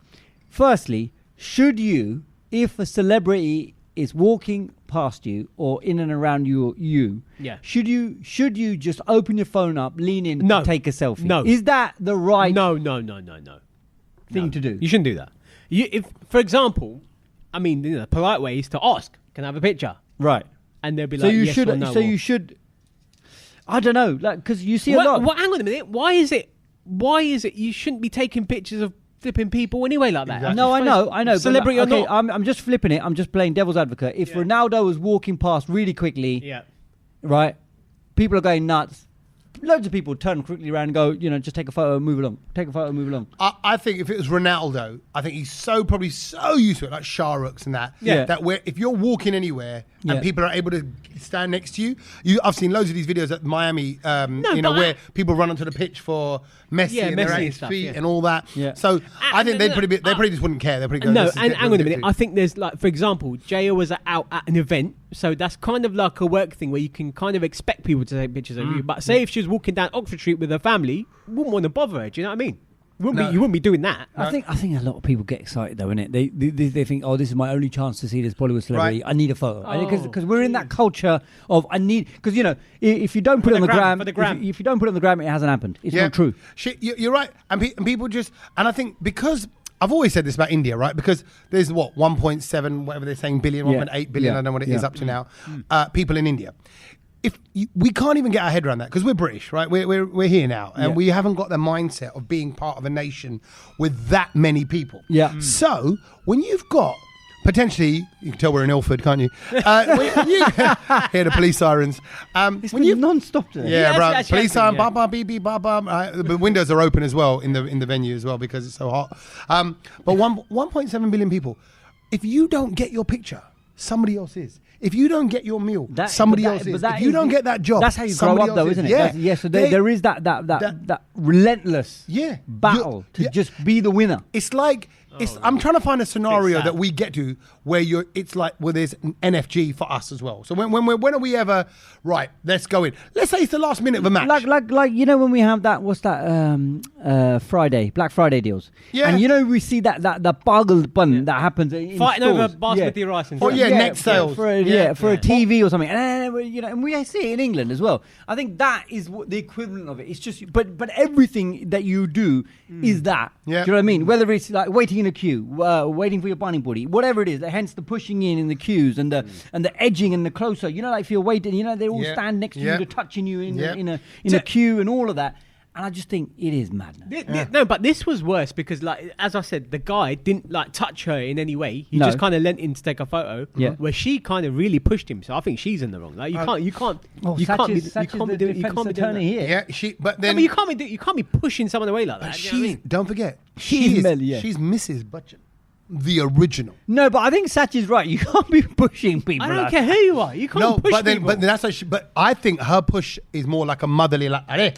Firstly, should you, if a celebrity is walking past you or in and around you, Yeah. should you just open your phone up, lean in, No. take a selfie? No. Is that the right No. thing to do? You shouldn't do that. If, for example, the polite way is to ask, "Can I have a picture?" Right. And they'll be So like, you yes should. or no. So you should. I don't know, because you see a lot. Hang on a minute. Why is it you shouldn't be taking pictures of flipping people anyway like that? Exactly. No, I know. But Celebrity like, or okay, not. I'm just flipping it. I'm just playing devil's advocate. If Yeah. Ronaldo was walking past really quickly, Yeah. right, people are going nuts. Loads of people turn quickly around and go, just take a photo and move along. I think if it was Ronaldo, I think he's probably so used to it, like Shah Rukhs and that. Yeah. That if you're walking anywhere Yeah. and people are able to stand next to you, I've seen loads of these videos at Miami, but where people run onto the pitch for Messi Yeah, and they're Messi at and his stuff, feet yeah. and all that. Yeah. So I think they no, probably just wouldn't care. They probably go, No, "This is and getting hang on a minute. ridiculous." I think there's for example, Jaya was out at an event, so that's kind of like a work thing where you can kind of expect people to take pictures of you. But say if she was walking down Oxford Street with her family, you wouldn't want to bother her. Do you know what I mean? You wouldn't be doing that. I think a lot of people get excited though, innit? They think, oh, this is my only chance to see this Bollywood celebrity. Right. I need a photo Oh. because we're in that culture of because if you don't put it on the gram, for the gram. if you don't put it on the gram, it hasn't happened. It's not true. You're right. And people just, and I think because I've always said this about India, right? Because there's 1.7, whatever they're saying, billion, Yeah. 1.8 billion, Yeah. I don't know what it Yeah. is up to now, people in India. We can't even get our head around that because we're British, right? We're here now, and Yeah. we haven't got the mindset of being part of a nation with that many people. Yeah. So when you've got potentially, you can tell we're in Ilford, can't you? When you hear the police sirens. It's When been you non-stop today. yeah, Yeah, bro. actually, Police siren, yeah. ba ba beep beep ba ba. The windows are open as well in the venue as well because it's so hot. But 1.7 billion people. If you don't get your picture, somebody else is. If you don't get your meal, somebody else is. If you don't get that job, that's how you grow somebody up, though, else isn't it? Yeah. Yeah. So there is that relentless battle to just be the winner. It's like I'm trying to find a scenario sad. that we get to where it's like there's an NFG for us as well. So when are we ever right? Let's go in. Let's say it's the last minute of a match. Like when we have that Black Friday deals. Yeah. And we see that pagal bun that happens in Fighting stores. over basmati rice and Oh, stuff. yeah, next sales. for a TV or something. And and we see it in England as well. I think that is the equivalent of it. It's just, but everything that you do is that. Yeah. Do you know what I mean? Whether it's like waiting in a queue, waiting for your bunny buddy, whatever it is. Hence the pushing in the queues and the edging and the closer. You know, like if you're waiting, they all stand next to you, they're touching you in a queue and all of that. And I just think it is madness. No, but this was worse because, like, as I said, the guy didn't like touch her in any way. He just kind of leant in to take a photo. Yeah. Where she kind of really pushed him. So I think she's in the wrong. Like, you can't be doing here. Yeah, but then you can't be pushing someone away like that. Don't forget, She's she's Mrs. Bachchan, the original. No, but I think Sach is right. You can't be pushing people. I don't care who you are. You can't push people. But that's how but I think her push is more like a motherly, like, "Are,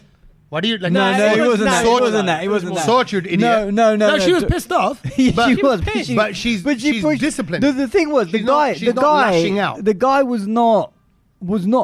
what do you like?" No, it wasn't that. It wasn't that. Tortured idiot. No. She was pissed off. But she was pissed. But she's disciplined. The thing was, she's not lashing out. The guy was not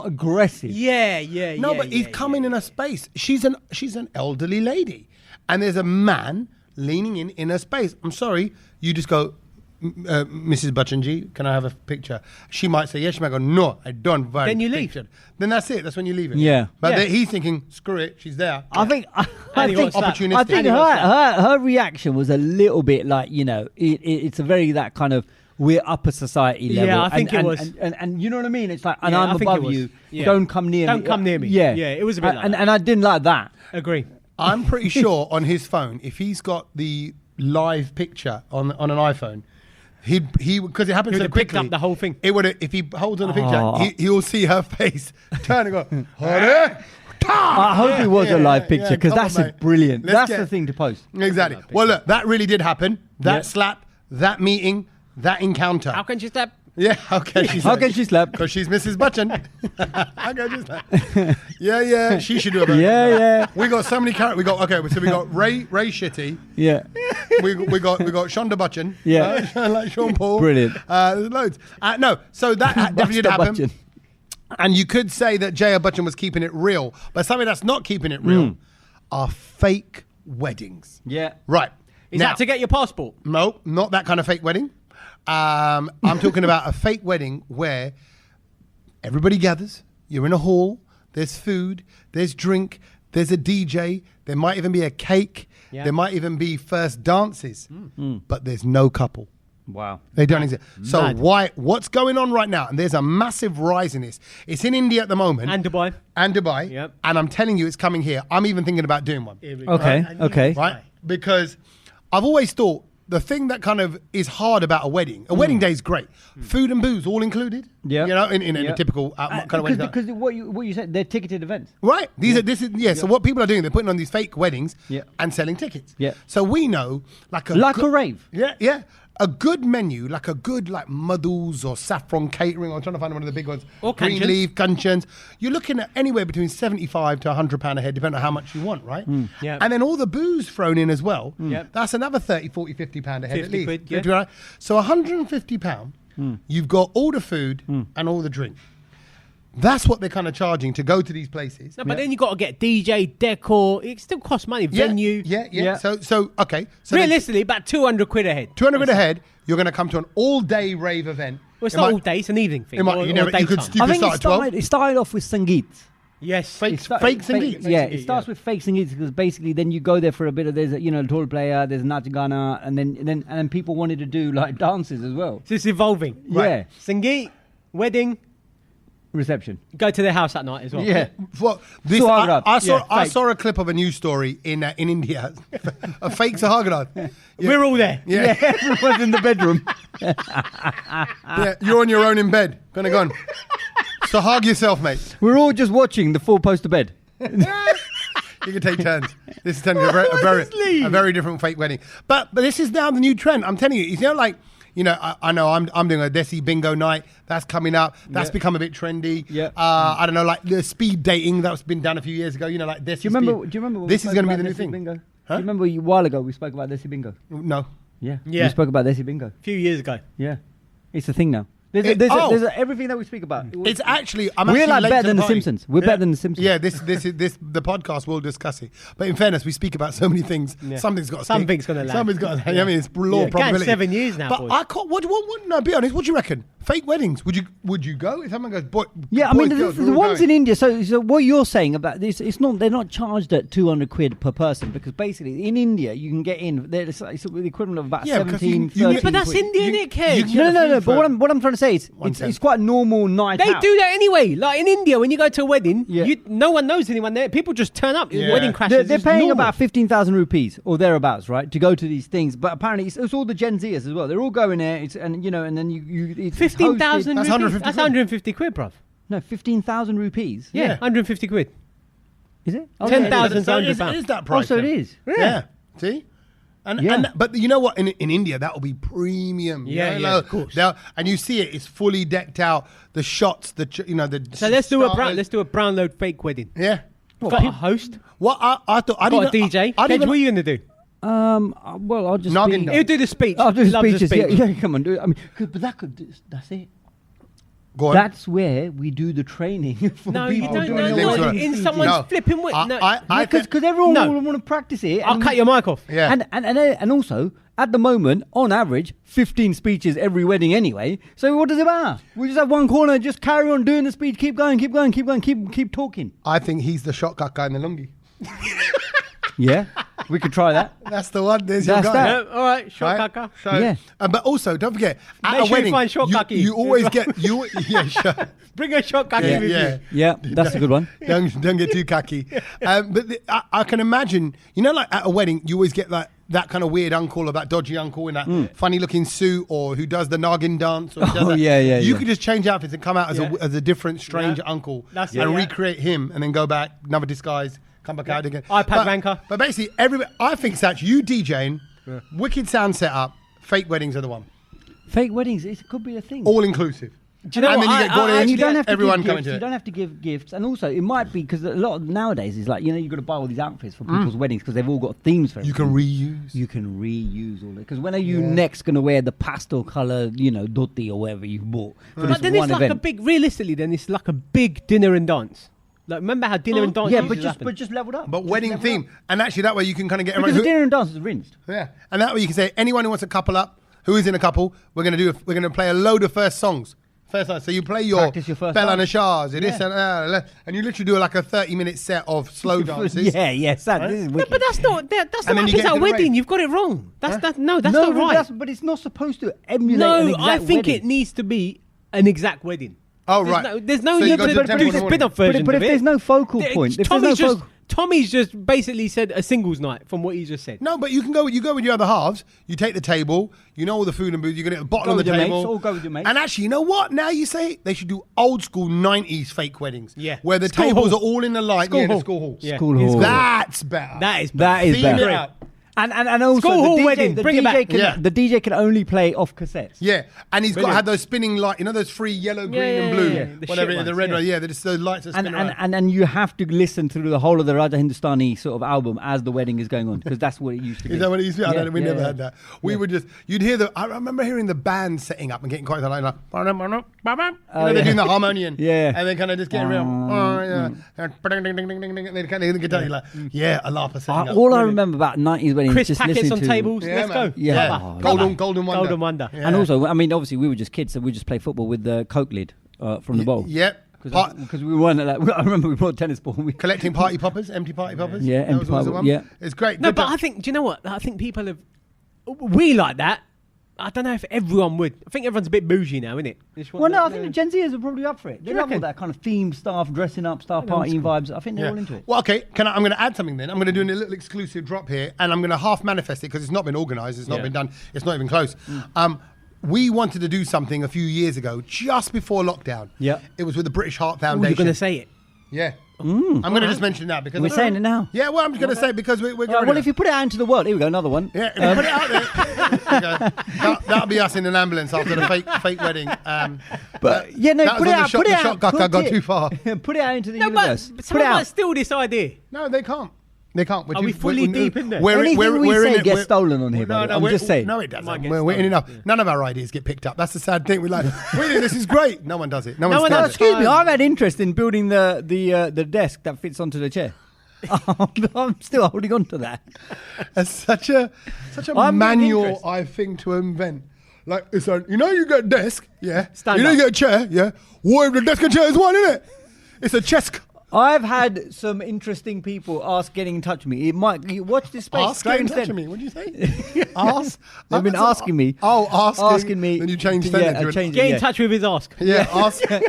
aggressive. Yeah. No, but he's coming in a space. She's an elderly lady, and there's a man leaning in her space. I'm sorry, you just go, Mrs. Bachchan, can I have a picture? She might say yes. She might go, no, I don't want. Then you leave. Then that's it. That's when you leave it. Yeah. But he's thinking, screw it. She's there. I think opportunistic. I think her reaction was a little bit like, it's a very that kind of we're upper society level. Yeah, I think it was. And you know what I mean? It's like, and I'm above you. Yeah. Don't come near me. Don't come near me. Yeah. Yeah, it was a bit like that. And I didn't like that. Agree. I'm pretty sure on his phone, if he's got the live picture on an iPhone, he because it happens so He would have picked quickly. up the whole thing. It would if he holds on the picture, he'll see her face turn and go, "Hurry!" I hope it was a live picture because come on, that's mate. brilliant. Let's That's the thing to post. Exactly. Well, look, that really did happen. That slap, that meeting, that encounter. How can she step? Yeah, how can she How can she slap? Because she's Mrs. Bachchan. How can she slap? Yeah, she should do it. Yeah. We got so many characters. So we got Ray Shitty. Yeah. We got Shonda Bachchan. Yeah. Like Sean Paul. Brilliant. There's loads. No, so that definitely did happen. Bachchan. And you could say that Jaya Bachchan was keeping it real, but something that's not keeping it real are fake weddings. Yeah. Right. Is Now, that to get your passport? no, not that kind of fake wedding. I'm talking about a fake wedding where everybody gathers, you're in a hall, there's food, there's drink, there's a DJ, there might even be a cake, there might even be first dances, but there's no couple. Wow. They don't exist. So Mad. what's going on right now? And there's a massive rise in this. It's in India at the moment. And Dubai. Yep. And I'm telling you, it's coming here. I'm even thinking about doing one. Okay. Right? Because I've always thought the thing that kind of is hard about a wedding day is great. Food and booze all included. Yeah. You know, in a typical kind of wedding. Because what you said, they're ticketed events. Right. So what people are doing, they're putting on these fake weddings and selling tickets. Yeah. So we know like a rave. Yeah. A good menu, like a good Madhu's or Saffron Catering, I'm trying to find one of the big ones. Or Greenleaf, Kanchan's. You're looking at anywhere between 75 to £100 a head, depending on how much you want, right? Yeah. And then all the booze thrown in as well. Yep. That's another 30, 40, £50 a head 50 at least. quid, yeah. 50, right? So £150, you've got all the food and all the drink. That's what they're kind of charging to go to these places. No, but then you got to get DJ, decor. It still costs money. Venue. Yeah. So okay. So realistically, about 200 quid a head. 200 quid a head, you're going to come to an all-day rave event. Well, it's not all day. It's an evening thing. You could start at 12. It started off with Sangeet. Yes. Fake Sangeet. Yeah, it starts with fake Sangeet because basically then you go there for a bit of there's a tall player, there's Nachgana, and then people wanted to do like dances as well. So it's evolving. Yeah. Sangeet, wedding, reception. Go to their house that night as well. Yeah. Well, I saw a clip of a news story in India, a fake Sahaganath. Yeah. We're all there. Yeah, everyone's in the bedroom. Yeah, you're on your own in bed. Gonna go on. Sahag yourself, mate. We're all just watching the four poster bed. You can take turns. This is turning a very different fake wedding. But this is now the new trend. I'm telling you, it's like. I know I'm doing a Desi bingo night. That's coming up. That's become a bit trendy. Yeah. I don't know, like the speed dating that's been done a few years ago. Like Desi. Do you remember? This is going to be the new thing. Bingo? Huh? Do you remember a while ago we spoke about Desi bingo? No. Yeah. Yeah. We spoke about Desi bingo. A few years ago. Yeah. It's a thing now. There's everything that we speak about. It's actually we're like late better to than the party. Simpsons. We're better than the Simpsons. Yeah, this the podcast will discuss it. But in fairness, we speak about so many things. Yeah. Something's got to Something's gonna land. Something's got to. I mean, it's law of Going probability. 7 years now, But boys. I can't. What? No, be honest. What do you reckon? Fake weddings? Would you go if someone goes? Yeah, I mean, the ones in India. So what you're saying about this, it's not. They're not charged at 200 quid per person because basically in India you can get in. It's the equivalent of about 17, 13 But that's quid. India, innit, Kev? No. But what I'm trying to say is it's quite a normal night They out. do that anyway. Like in India, when you go to a wedding, Yeah. no one knows anyone there. People just turn up. Yeah. Wedding crashes. They're It's paying normal. about 15,000 rupees or thereabouts, right, to go to these things. But apparently, it's all the Gen Zers as well. They're all going there, and then you it's 15,000 That's rupees. 150 That's quid. 150 quid, bruv. No, 15,000 rupees. Yeah, 150 quid. Is it? 10,000 So £100. is that price? Also, it then? is. Yeah. See. But you know what? In India, that will be premium. Yeah, you yeah, know? of course. And you see it; it's fully decked out. The shots, the. So let's do starters. a brown load fake wedding. Yeah. Got a host. What I thought I Got a didn't. DJ. I Kedge, didn't. what are you gonna do? Well, I'll just Noggin be- dance. He'll do the speech. I'll do He the loves speeches. speech. Yeah, come on, do it. I mean, but that that's it. Go on. That's where we do the training for No, you people don't. doing No, their no, no. wedding In speeches. someone's No. flipping. No. I Because think- everyone No. will want to practice it. I'll cut your mic off. Yeah. And also, at the moment, on average, 15 speeches every wedding anyway. So what does it matter? We just have one corner, just carry on doing the speech, keep going, keep talking. I think he's the shot guy in the lungi. Yeah, we could try that. That's the one. There's That's your guy. that. Yeah, all right, short Right? caca. So, Yeah. But also, don't forget, at Make a sure you wedding, find short kaki. you always get sure. Bring a shot kaki Yeah, with yeah. you. Yeah, that's a good one. Don't get too cocky. I can imagine, like at a wedding, you always get like that kind of weird uncle or that dodgy uncle in that funny looking suit or who does the noggin dance. Or who does Oh, that. yeah. You could just change outfits and come out as, Yeah. as a different strange Yeah. uncle That's and it, yeah. recreate him and then go back, another disguise, come back out again. iPad wanker. But basically, I think, Sach, you DJing, wicked sound setup, fake weddings are the one. Fake weddings, it could be a thing. All inclusive. Do you know and what? then you get got in, And you don't have to everyone give coming gifts. to You it. don't have to give gifts, and also it might be because a lot of nowadays is like you've got to buy all these outfits for people's weddings because they've all got themes for You everything. can reuse. You can reuse all it. Because when are you next going to wear the pastel color, dhoti or whatever you bought for But this then one it's like event? a big. Realistically, then it's like a big dinner and dance. Like remember how dinner and dance? Yeah, used to happen? just leveled up. But Just wedding leveled theme. up. And actually, that way you can kind of get Because everyone. the dinner and dance is rinsed. Yeah, and that way you can say anyone who wants a couple up, who is in a couple, we're gonna play a load of first songs. First songs. So you play your Practice your first Bella dance. Nashars, and you literally do like a 30-minute set of slow dances. yeah, sad. Right? This is No, wicked. but that's not. That's And not then you happens get at a to the wedding. rave. You've got it wrong. That's not no, not right. but it's not supposed to emulate an No, exact I think wedding. it needs to be an exact wedding. Oh, There's right. no- There's no So you need go to to the temple do in the morning. spin-off versions But of if it. there's no focal point, if there's no focal... Tommy's just basically said a singles night from what he just said. No, but you go with your other halves. You take the table. You know all the food and booze. You're gonna get a bottle Go on the with your table. mates, all go with your mates. And actually, you know what? Now you say it, they should do old school 90s fake weddings. Yeah. Where the School tables hall. are all in the light. School Yeah, the hall. school hall. Yeah. School In hall. That's better. That is That is Theme better. it out. And also School hall the DJ, wedding, the bring it DJ back. can Yeah. the DJ can only play off cassettes. Yeah, and he's got to Brilliant. have those spinning light. You know those three yellow, green, Yeah, and yeah, blue. yeah. The Whatever, shit the ones, red yeah. one. Yeah, those lights are spinning around. And you have to listen through the whole of the Raja Hindustani sort of album as the wedding is going on because that's what it used to be. Is that what it used to be? I Yeah, don't know. We yeah, never yeah. had that. We would just, you'd hear I remember hearing the band setting up and getting quite like, they're doing the harmonium. Yeah. And they kind of just getting real. And they kind of the guitar. You're like, yeah, a laugh setting up. All I remember about 90s weddings Crisp just packets listening on to... tables. Yeah, Let's man. go. Yeah. Yeah. Oh, Golden Wonder. Golden Wonder. Yeah. And also, I mean, obviously, we were just kids, so we just play football with the Coke lid from the bowl. Yep. Because we weren't like... I remember we brought a tennis ball. Collecting party poppers, empty party poppers. Yeah, That empty was always the party- one. yeah. It's great. No, Good but time. I think, do you know what? I think people have. We like that. I don't know if everyone would. I think everyone's a bit bougie now, isn't it? Well, no, I think the Gen Zers are probably up for it. They you love all reckon? that kind of themed stuff, dressing up stuff, partying vibes. I think they're Yeah. all into it. Well, okay. I'm going to add something then. I'm going to do a little exclusive drop here, and I'm going to half manifest it because it's not been organised. It's not been done. It's not even close. We wanted to do something a few years ago, just before lockdown. Yeah. It was with the British Heart Oh, Foundation. you're going to say it. Yeah. I'm going to just mention it now because We're saying it now. Yeah. Well, I'm just going to say it because we're going. Well, if you put it out into the world, here we go, another one. Yeah, if you put it out there. That'll be us in an ambulance after the fake wedding. But yeah, no, that put was it when out. the Put it shot out. got too far. Put it out into the No, universe. but Put it someone might out. steal this idea. No, they can't. They can't. Are we fully deep in there? Anything we say in it. gets stolen on here, buddy. I'm just saying. No, it doesn't. Might get We're in stolen, enough. yeah. None of our ideas get picked up. That's the sad thing. We're like, really, this is great. No one does it. No one one stands does. it. Excuse me, I've had interest in building the desk that fits onto the chair. I'm still holding on to that. It's such a I'm manual, interested. I think, to invent. Like, it's a, you get a desk, yeah. Stand you up. get a chair, yeah. What if the desk and chair is one, isn't it? It's a chest. I've had some interesting people getting in touch with me. You watch this space. Ask, get in Dragon's touch Den. with me. What did you say? Ask. They've been asking me. Oh, asking me. Then you change Yeah, sentence. I You changed went, it. Get in touch with his ask. yeah,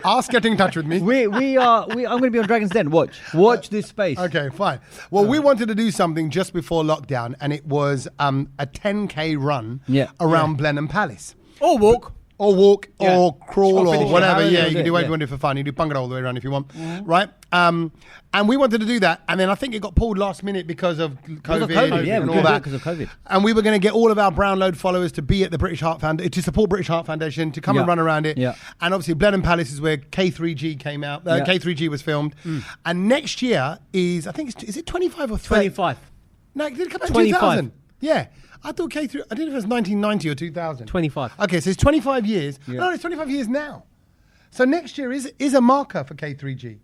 ask, get in touch with me. I'm going to be on Dragon's Den. Watch this space. Okay, fine. Well, we wanted to do something just before lockdown, and it was a 10K run around Blenheim Palace. Or walk. Or walk, Yeah. or crawl, Or or finish it. whatever. However Yeah, you you can do do it, whatever yeah. you want to do for fun. You do bung it all the way around if you want, right? And we wanted to do that, and then I think it got pulled last minute because of COVID, yeah, and we all couldn't do it that. because of COVID. And we were going to get all of our Brownload followers to be at the British Heart Foundation, to support British Heart Foundation, to come and Yeah. run around it. Yeah. And obviously, Blenheim Palace is where K3G came out. Yeah. K3G was filmed, and next year is is it 25 or 30? 25. No, did it come out in 25. 2000? Yeah. I thought K3, I didn't know if it was 1990 or 2000. 25. Okay, so it's 25 years. Yeah. No, it's 25 years now. So next year is a marker for K3G.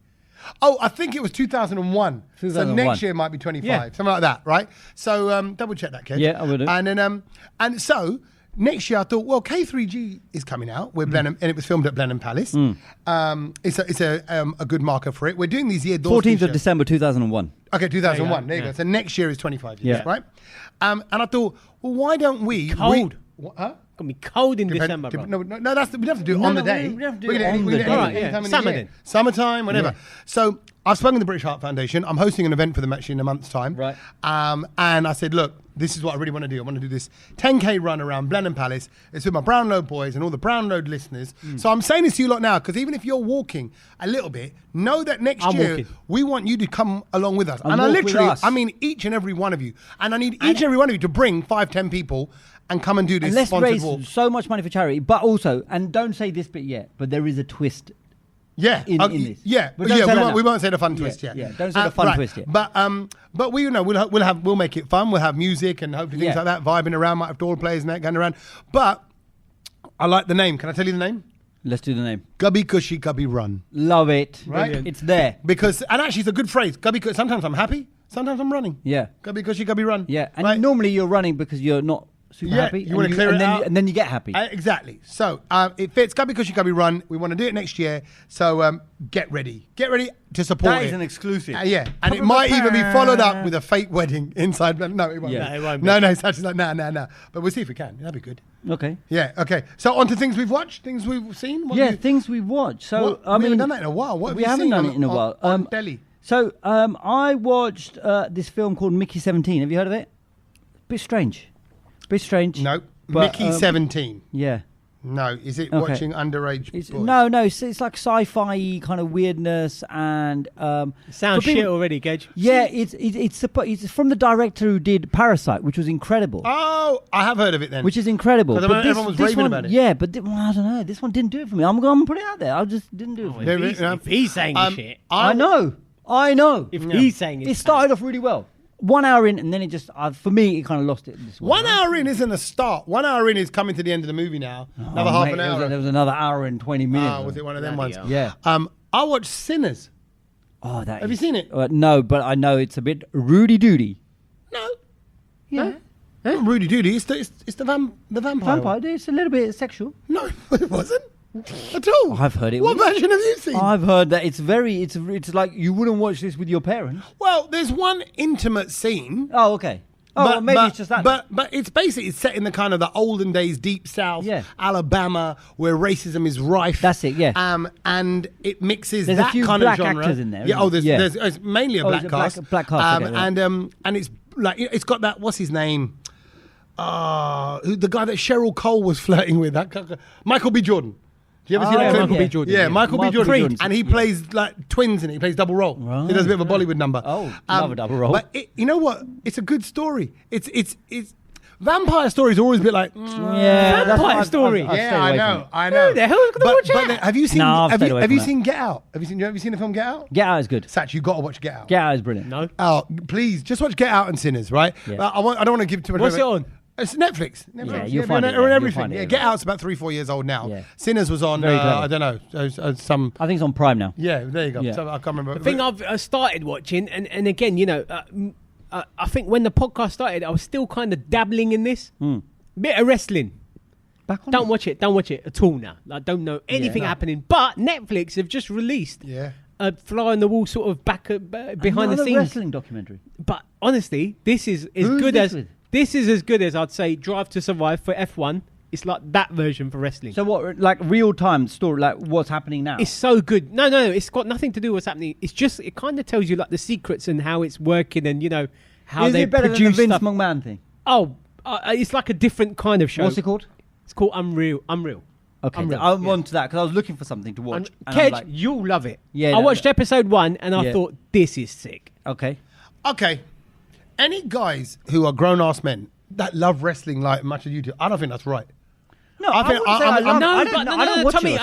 Oh, I think it was 2001. So 2001. next year might be 25, Yeah. something like that, right? So double check that, Kev. Yeah, I will do. And then and so next year I thought, well, K3G is coming out with Blenheim, and it was filmed at Blenheim Palace. It's a good marker for it. We're doing these year 14th of December 2001. Okay, 2001. There you Yeah. go. So next year is 25 years, Yeah. right? And I thought, well, why don't we? Cold. Huh? Gonna be cold in Depend- December, bro. No, we don't have to do it No, on the no, day. we don't have to do We it can on we the can day. any Alright, yeah. time of the Summer year. then. Summertime, whatever. Yeah. So I've spoken to the British Heart Foundation. I'm hosting an event for them actually in a month's time. Right. And I said, look, this is what I really want to do. I want to do this 10K run around Blenheim Palace. It's with my Brownload boys and all the Brownload listeners. So I'm saying this to you lot now, because even if you're walking a little bit, know that next I'm year walking. we want you to come along with us. And And I walk with literally, us. I mean each and every one of you. And I need each and every one of you to bring 5-10 people and come and do this And let's sponsored raise walk. so much money for charity, but also, and don't say this bit yet, but there is a twist. Yeah, in this. Yeah, But don't say that we now. won't say the fun twist yet. Yeah, don't say the fun twist yet. But we we'll make it fun. We'll have music and hopefully things Yeah. like that, vibing around. Might have door players and that going around. But I like the name. Can I tell you the name? Let's do the name. Gubby Cushy Gubby Run. Love it. Right. Brilliant. It's there. Because and actually it's a good phrase. Gubby. Sometimes I'm happy. Sometimes I'm running. Yeah. Gubby Cushy Gubby Run. Yeah. And Right? normally you're running because you're not super Yeah, happy. you wanna clear and it then out. and then you get happy. Exactly. So it fits Gubby Cushy Gubby Run. We want to do it next year. So get ready. Get ready to support That it. is an exclusive. Yeah. And it might even be followed up with a fake wedding inside. No, it won't. Yeah. be. No, it won't be. No, it's actually like, nah. But we'll see if we can. That'd be good. Okay. Yeah, okay. So on to things we've watched, things we've seen. What Yeah, have you- things we watch. So what- I we mean, haven't done that in a while. What have we you haven't seen done on- it in a while. on telly? So I watched this film called Mickey 17. Have you heard of it? Bit strange. No. But, Mickey 17. Yeah. No. Is it Okay. watching underage It's, boys? no, it's like sci-fi kind of weirdness and Sounds for people- shit already, Gage. Yeah, it's from the director who did Parasite, which was incredible. Oh, I have heard of it then. Which is incredible. 'Cause I remember everyone was raving one, about it. Yeah, but well, I don't know. This one didn't do it for me. I'm going to put it out there. I just didn't do it for me. There If we- he's, yeah. if he's saying shit, I know. if Yeah. he's saying It started off really well. 1 hour in, and then it just, for me, it kind of lost it. This 1 hour in isn't a start. 1 hour in is coming to the end of the movie now. Another half an hour. There was another hour and 20 minutes. Was it one of them Bloody ones? hell. Yeah. I watched Sinners. Oh, that Have you is- seen it? No, but I know it's a bit Rudy Doody. No. Yeah. Not Rudy Doody. It's the vampire. Vampire, it's a little bit sexual. No, it wasn't at all. I've heard it What was. version have you seen? I've heard that it's like you wouldn't watch this with your parents. Well, there's one intimate scene. Oh, okay. Oh, well, maybe it's just that. But it's basically it's set in the kind of the olden days, deep South, Yeah. Alabama, where racism is rife. That's it, yeah. And it mixes There's a that few kind black of genre. actors in there, Yeah. isn't there? Yeah. There's it's mainly a Oh, black is it black- cast. black cast, okay, right. And it's like it's got that. What's his name? The guy that Cheryl Cole was flirting with. Michael B. Jordan. Do you ever see Oh, that clip? Michael B. Jordan, Yeah, yeah. Michael B. Michael Jordan. B. Jordan. And he plays like twins in it. He plays double role. Right. He does a bit of a Bollywood number. Oh, love a double role. But you know what? It's a good story. It's Vampire stories are always a bit like. Yeah, that's Vampire why story. I've stayed Yeah, away I from know. it. I know. Who the hell is gonna watch that? But have you seen? No, I've have stayed you, away have from you that. seen Get Out? Have you seen the film Get Out? Get Out is good. Sach, you got to watch Get Out. Get Out is brilliant. No. Oh, please, just watch Get Out and Sinners, right? Yeah. I don't want to give too much. What's away. it on? It's Netflix. Yeah, you'll be find on, it, on yeah, you'll everything. find it, Yeah, yeah. Get Out's about 3-4 years old now. Yeah. Sinners was on. Very clever. I don't know. Some. I think it's on Prime now. Yeah, there you go. Yeah. So I can't remember. The thing I've started watching, and again, you know, I think when the podcast started, I was still kind of dabbling in this. Bit of wrestling. Back on Don't watch it at all now. I don't know anything no. happening. But Netflix have just released Yeah. a fly on the wall sort of behind the Another scenes. wrestling documentary. But honestly, this is as Who's good this as with? this is as good as I'd say Drive to Survive for F1. It's like that version for wrestling. So what, like real time story, like what's happening now? It's so good. No, it's got nothing to do with what's happening. It's just it kind of tells you like the secrets and how it's working, and you know how Is they it better than the produce Vince stuff. McMahon thing? Oh, it's like a different kind of show. What's it called? It's called Unreal. Okay, Unreal, I'm yeah. on to that because I was looking for something to watch. And Kedge, I'm like, you'll love it. Yeah, I no, watched no. episode 1 and I Yeah. thought this is sick. okay. Okay. Any guys who are grown ass men that love wrestling like much as you do, I don't think that's right. No, I I think- wouldn't say I love. No, I but don't, no, I don't watch Tommy,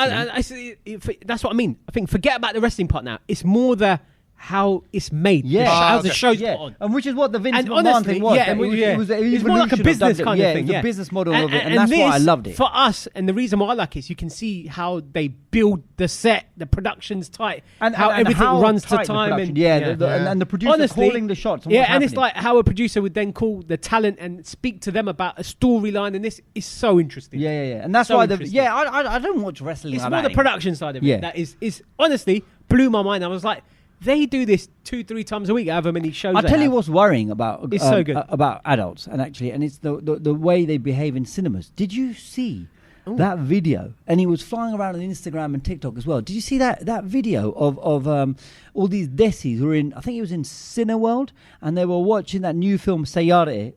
it, that's what I mean. I think forget about the wrestling part now. It's more the how it's made. Yeah. How okay. the show's yeah, put on. and which is what the Vince And McMahon honestly, thing was. yeah, that it was an it's more like a evolution of business WWE. kind of Yeah, thing. it's Yeah, a business model of it, and that's this, why I loved it. For us, and the reason why I like it is you can see how they build the set, the production's tight, and how everything how runs to tight the time, production- and yeah, Yeah. and the producer honestly, calling the shots. And yeah, what's and it's happening. like how a producer would then call the talent and speak to them about a storyline, and this is so interesting. yeah, and that's So why interesting. I don't watch wrestling. It's like more that the production side of it Yeah. that is honestly blew my mind. I was like, they do this 2-3 times a week, however many shows. I'll they tell you have. what's worrying about It's so good. about adults, and it's the way they behave in cinemas. Did you see that video? And he was flying around on Instagram and TikTok as well. Did you see that video of all these desis who were in? I think it was in Cineworld, and they were watching that new film Sayara.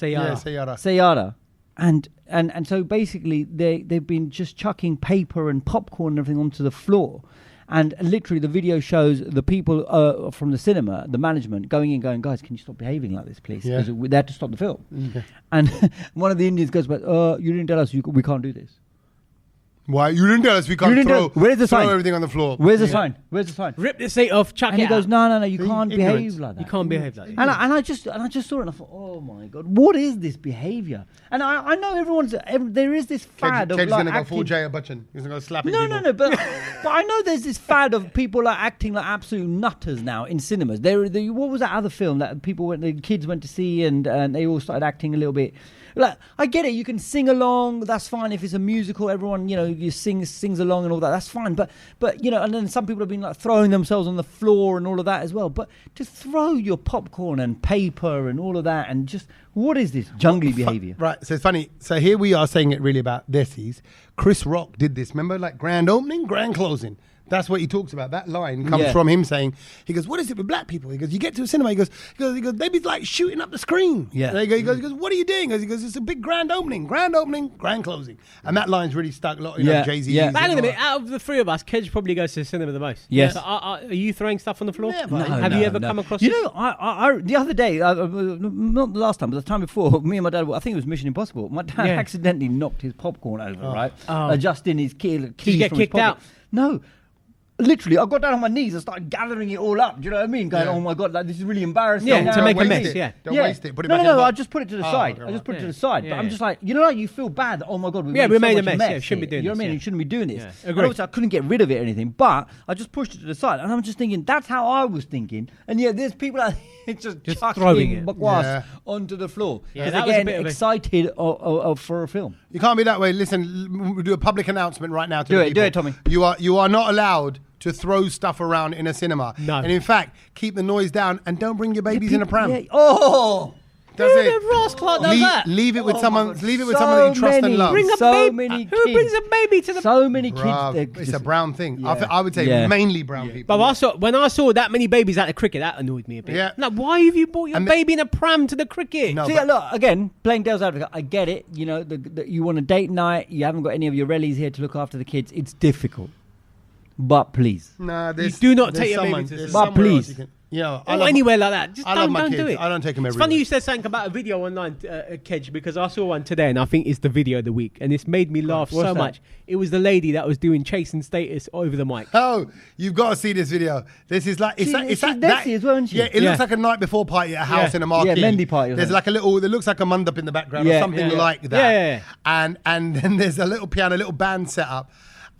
Yeah, say yada. Sayara. And so basically they've been just chucking paper and popcorn and everything onto the floor. And literally the video shows the people from the cinema, the management, going in going, guys, can you stop behaving like this, please? Yeah. Because they had to stop the film. Okay. And one of the Indians goes, but you didn't tell us we can't do this. Why? You didn't tell us we can't didn't throw, tell- where's the throw sign? everything on the floor. Where's the Yeah. sign? Where's the sign? Rip the seat off, chuck And he it goes, out. no, you See, can't ignorance. behave like that. You can't behave like that. And I just saw it and I thought, oh my God, what is this behaviour? And I know there is this fad of Ked's like going to go full acting. Jaya Bachchan. He's going to go slapping No, people. but I know there's this fad of people like acting like absolute nutters now in cinemas. What was that other film that the kids went to see and they all started acting a little bit. Like, I get it, you can sing along, that's fine. If it's a musical, everyone, you sings along and all that, that's fine. But and then some people have been like throwing themselves on the floor and all of that as well. But to throw your popcorn and paper and all of that and just, what is this jungly behaviour? Right, so it's funny. So here we are saying it really about Desi's. Chris Rock did this. Remember, like grand opening, grand closing. That's what he talks about. That line comes Yeah. from him saying, he goes, what is it with black people? He goes, you get to a cinema, he goes, they be like shooting up the screen. Yeah. And he goes, what are you doing? He goes, it's a big grand opening, grand closing. And that line's really stuck a lot, Yeah, Jay-Z. yeah. used it Hang on a and all minute. that. Out of the three of us, Kedge probably goes to the cinema the most. Yes. So are you throwing stuff on the floor? Never. No, Have you ever come across You this? know, I the other day, not the last time, but the time before, me and my dad, I think it was Mission Impossible. My dad Yeah. accidentally knocked his popcorn over, right? Oh. Adjusting his keys Did you get from his kicked pocket. out? No. Literally, I got down on my knees and started gathering it all up. Do you know what I mean? Going, Yeah. oh my God, like, this is really embarrassing. Yeah, Now to I make a waste mess, it. yeah. Don't waste it. Put it no, back in no, the I box. just put it to the Oh, side. okay, I just right. put it to Yeah. the side. Yeah, But I'm yeah. just like, like you feel bad. That, oh my God, We made made so a much mess. Yeah, shouldn't be here. doing You know this, what I mean? yeah. You shouldn't be doing this. Yeah, And agree. obviously I couldn't get rid of it or anything, but I just pushed it to the side. And I'm just thinking, that's how I was thinking. And yeah, there's people that just throwing chucking it. bakwas Yeah. onto the floor. Yeah, Because that was a again, bit of a- excited for a film. You can't be that way. Listen, we'll do a public announcement right now to Do the it, people. do it, Tommy. You are not allowed to throw stuff around in a cinema. No. And in fact, keep the noise down and don't bring your babies in a pram. Yeah. Oh! Does Who it? the rascal does that? Leave it with Oh someone. my God. Leave it with So someone that you trust many. and love. Bring a So baby. many Who kids. brings a baby to the? So many kids. Bruv, they're it's a just- brown thing. Yeah. I would say Yeah. mainly brown people. But when I saw that many babies at the cricket, that annoyed me a bit. Yeah. Like, why have you brought your And baby in a pram to the cricket? No. See, but- look, again, playing devil's advocate, I get it. You know, you want a date night, you haven't got any of your rellies here to look after the kids. It's difficult. But please. Nah, do not take your baby someone, to there's cinema. But somewhere else please. you can- anywhere like that. Just I love don't my do kids. it. I don't take them It's everywhere. funny you said something about a video online, Kedge, because I saw one today and I think it's the video of the week, and it's made me laugh so much. It was the lady that was doing chasing status over the mic. Oh, you've got to see this video. This is like it's She's that Desi as well, isn't she? Yeah, it looks like a night before party at a house in a marquee. Yeah, Mendy party or There's something. like a little. There looks like a mandap in the background or Yeah. something Yeah. like that. Yeah. And then there's a little piano, a little band set up,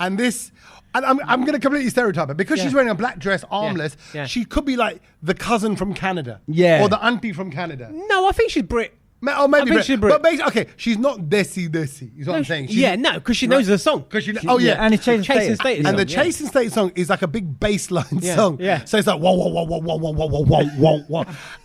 and this. And I'm going to completely stereotype her because she's wearing a black dress, armless. Yeah. She could be like the cousin from Canada, Yeah. or the auntie from Canada. No, I think she's Brit. Or maybe, I think she's Brit. but basically, okay, she's not Desi. Is what I'm saying. She's, because she knows the song. Because she. And it's chasing Chasing status. status. And the Yeah. Chasing State song is like a big bass line Yeah, song. yeah. So it's like whoa, whoa, whoa, whoa, whoa, whoa, whoa, whoa, whoa, whoa.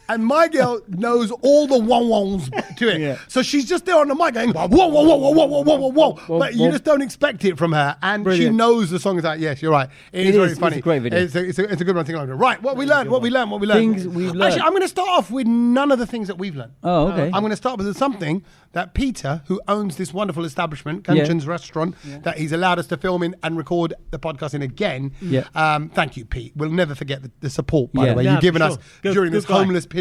And my girl knows all the whoa-whoas to it. Yeah. So she's just there on the mic going, whoa, whoa, whoa, whoa, whoa, whoa, whoa, whoa, whoa. But you just don't expect it from her. And she Brilliant. knows the song is like, yes, you're right. It is very It's funny. a great video. It's a good one. Right, what we learned. Things we've learned. Actually, I'm going to start off with none of the things that we've learned. Oh, okay. I'm going to start with something that Peter, who owns this wonderful establishment, Kanchan's Restaurant, that he's allowed us to film in and record the podcast in again. Yeah. Thank you, Pete. We'll never forget the support, by Yeah. the way, Yeah, you've given for us sure. Good- during this good guy. homeless period.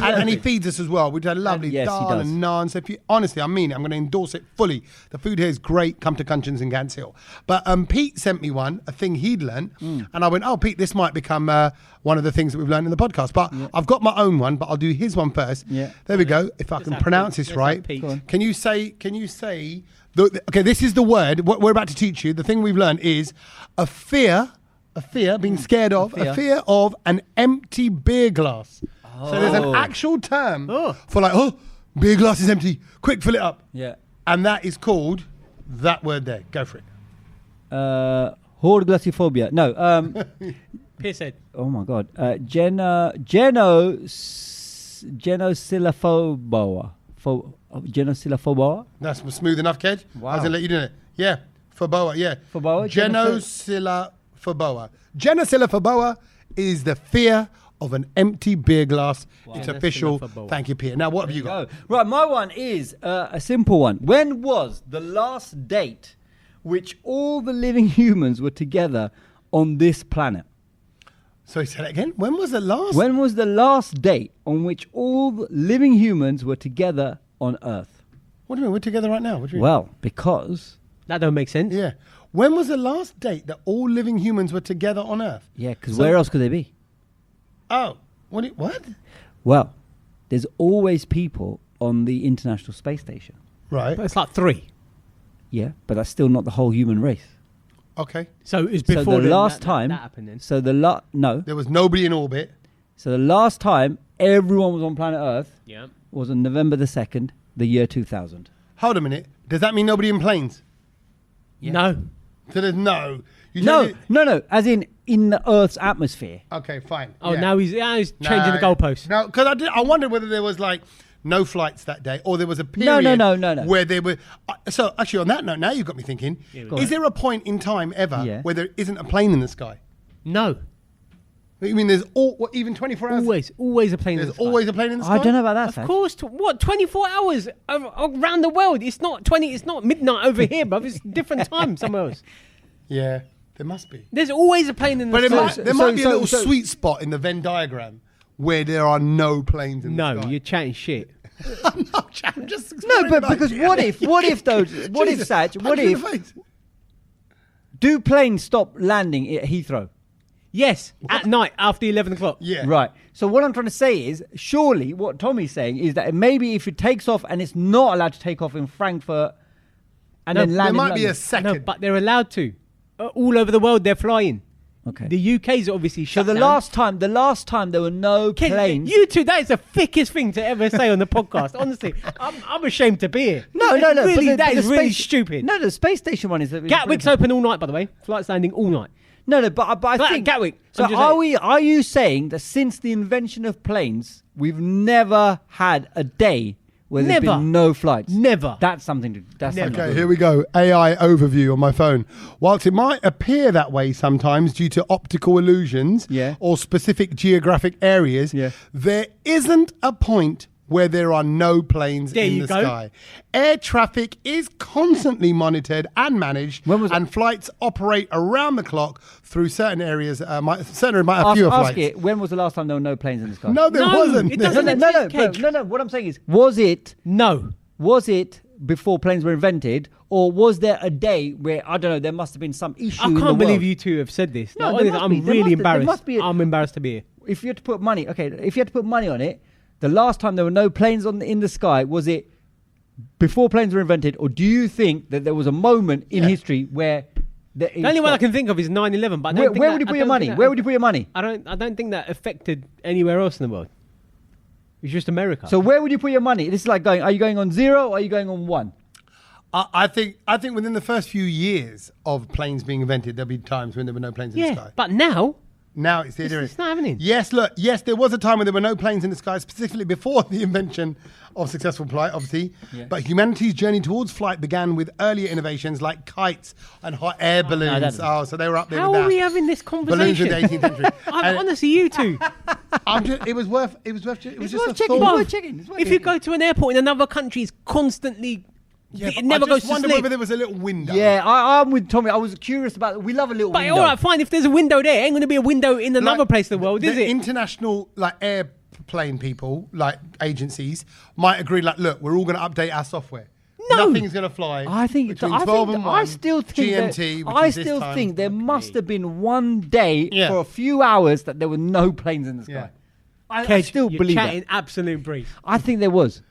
And he feeds us as well. We've had a lovely Yes, he dal does. and naan. So if you, honestly, I mean it. I'm going to endorse it fully. The food here is great. Come to Kanchan's in Gants Hill. But Pete sent me a thing he'd learned. And I went, oh, Pete, this might become one of the things that we've learned in the podcast. But I've got my own one, but I'll do his one first. Yeah. There we go. If I Let's can have pronounce Pete. this Let's right. have Pete. Go on. Can you say, okay, this is the word. What we're about to teach you, the thing we've learned is a fear, being scared of, a fear of an empty beer glass. So there's an actual term for like, beer glass is empty. Quick, fill it up. Yeah. And that is called that word there. Go for it. Horglassifobia. No. Pierce said. Oh my God. Genosilophoboa. Genosilophoboa? That's smooth enough, Kedge. Wow. I was going to let you do it. Yeah. Phoboa, yeah. Phoboa? Genosilophoboa is the fear of an empty beer glass. It's official. Genosilophoboa. Thank you, Peter. Now, what have you got? Right, my one is a simple one. When was the last date which all the living humans were together on this planet? Sorry, say that again. When was the last? When was the last date on which all the living humans were together on Earth? What do you mean? We're together right now. What do you mean? Well, because... That don't make sense. Yeah. When was the last date that all living humans were together on Earth? Yeah, because So- where else could they be? Oh. What? Well, there's always people on the International Space Station. Right. But it's like 3. Yeah, but that's still not the whole human race. Okay. So it's So before the last time... that happened then. So no. There was nobody in orbit. So the last time everyone was on planet Earth Yeah. was on November the 2nd, the year 2000. Hold a minute. Does that mean nobody in planes? Yeah. No. So there's no. You No, don't- no, as in the Earth's atmosphere. Okay, fine. Oh, Yeah. now he's changing the goalposts. No, because I wondered whether there was like no flights that day, or there was a period No. where there were. So actually, on that note, now you've got me thinking: go is on. there a point in time ever Yeah. where there isn't a plane in the sky? No. I mean, there's even 24 hours. Always a plane in the There's sky. always a plane in the sky. I don't know about that, Of Sach. course. What? 24 hours around the world. It's not 20. It's not midnight over here, bruv. It's different time somewhere else. Yeah, there must be. There's always a plane in the But sky. there might be a little sweet spot in the Venn diagram where there are no planes in the No, sky. you're chatting shit. I'm just No, exploring but an because idea. what if, Jesus, Sach, what punch you in if, the face. do planes stop landing at Heathrow? Yes, at night after 11 o'clock. Yeah. Right. So what I'm trying to say is, surely what Tommy's saying is that maybe if it takes off and it's not allowed to take off in Frankfurt and then There land in might be a London. second. No, but they're allowed to. All over the world, they're flying. Okay. The UK's obviously So shut the down. last time there were no Ken, planes. You two, that is the thickest thing to ever say on the podcast. Honestly, I'm ashamed to be here. No. Really, but that the is really space- stupid. No, the space station one is. Gatwick's open all night, by the way. Flights landing all night. No, but I Like think Gatwick. So I'm just saying. are you saying that since the invention of planes, we've never had a day where there's Never. been no flights? Never. That's something to. That's Never. something Okay, to here we go. AI overview on my phone. Whilst it might appear that way sometimes due to optical illusions Yeah. or specific geographic areas, Yeah. there isn't a point where there are no planes There in you the go. sky. Air traffic is constantly monitored and managed, and flights operate around the clock through certain areas. Certain might have fewer Ask flights. it, when was the last time there were no planes in the sky? No, there wasn't. It doesn't exist, Kedge. No. What I'm saying is, was it before planes were invented, or was there a day where, I don't know, there must have been some issue I in the can't believe world? you two have said this. No, No, there must I'm be. There really must- there embarrassed. must be I'm embarrassed to be here. If you had to put money, if you had to put money on it, the last time there were no planes in the sky, was it before planes were invented, or do you think that there was a moment in history where The only one I can think of is 9/11. But I don't think where that- would you I put your don't money? think that- Where would you put your money? I don't think that affected anywhere else in the world. It's just America. So where would you put your money? This is like going, are you going on 0 or are you going on 1? I think within the first few years of planes being invented, there'll be times when there were no planes in the sky. but now Now it's the other. it's not happening. Yes, there was a time when there were no planes in the sky, specifically before the invention of successful flight, obviously. Yeah. But humanity's journey towards flight began with earlier innovations like kites and hot air balloons. So they were up there How with are that. we having this Balloons in conversation? the 18th century. And Honestly, you two. it was worth just worth a checking. thought. Worth checking. It's worth If you checking. go to an airport in another country, it's constantly. Yeah, it but never I goes just to wonder sleep. whether there was a little window. Yeah, I'm with Tommy. I was curious about. We love a little But window. all right, fine. If there's a window there, ain't going to be a window in another place in the world, is the it? International airplane people, agencies, might agree. Look, we're all going to update our software. No. Nothing's going to fly. I think between 12 and 1. I still think GMT. that, which I is this still time. think there must have been one day Yeah. for a few hours that there were no planes in the sky. Yeah. I Kedge, still you're believe chatting that. absolute brief. I think there was.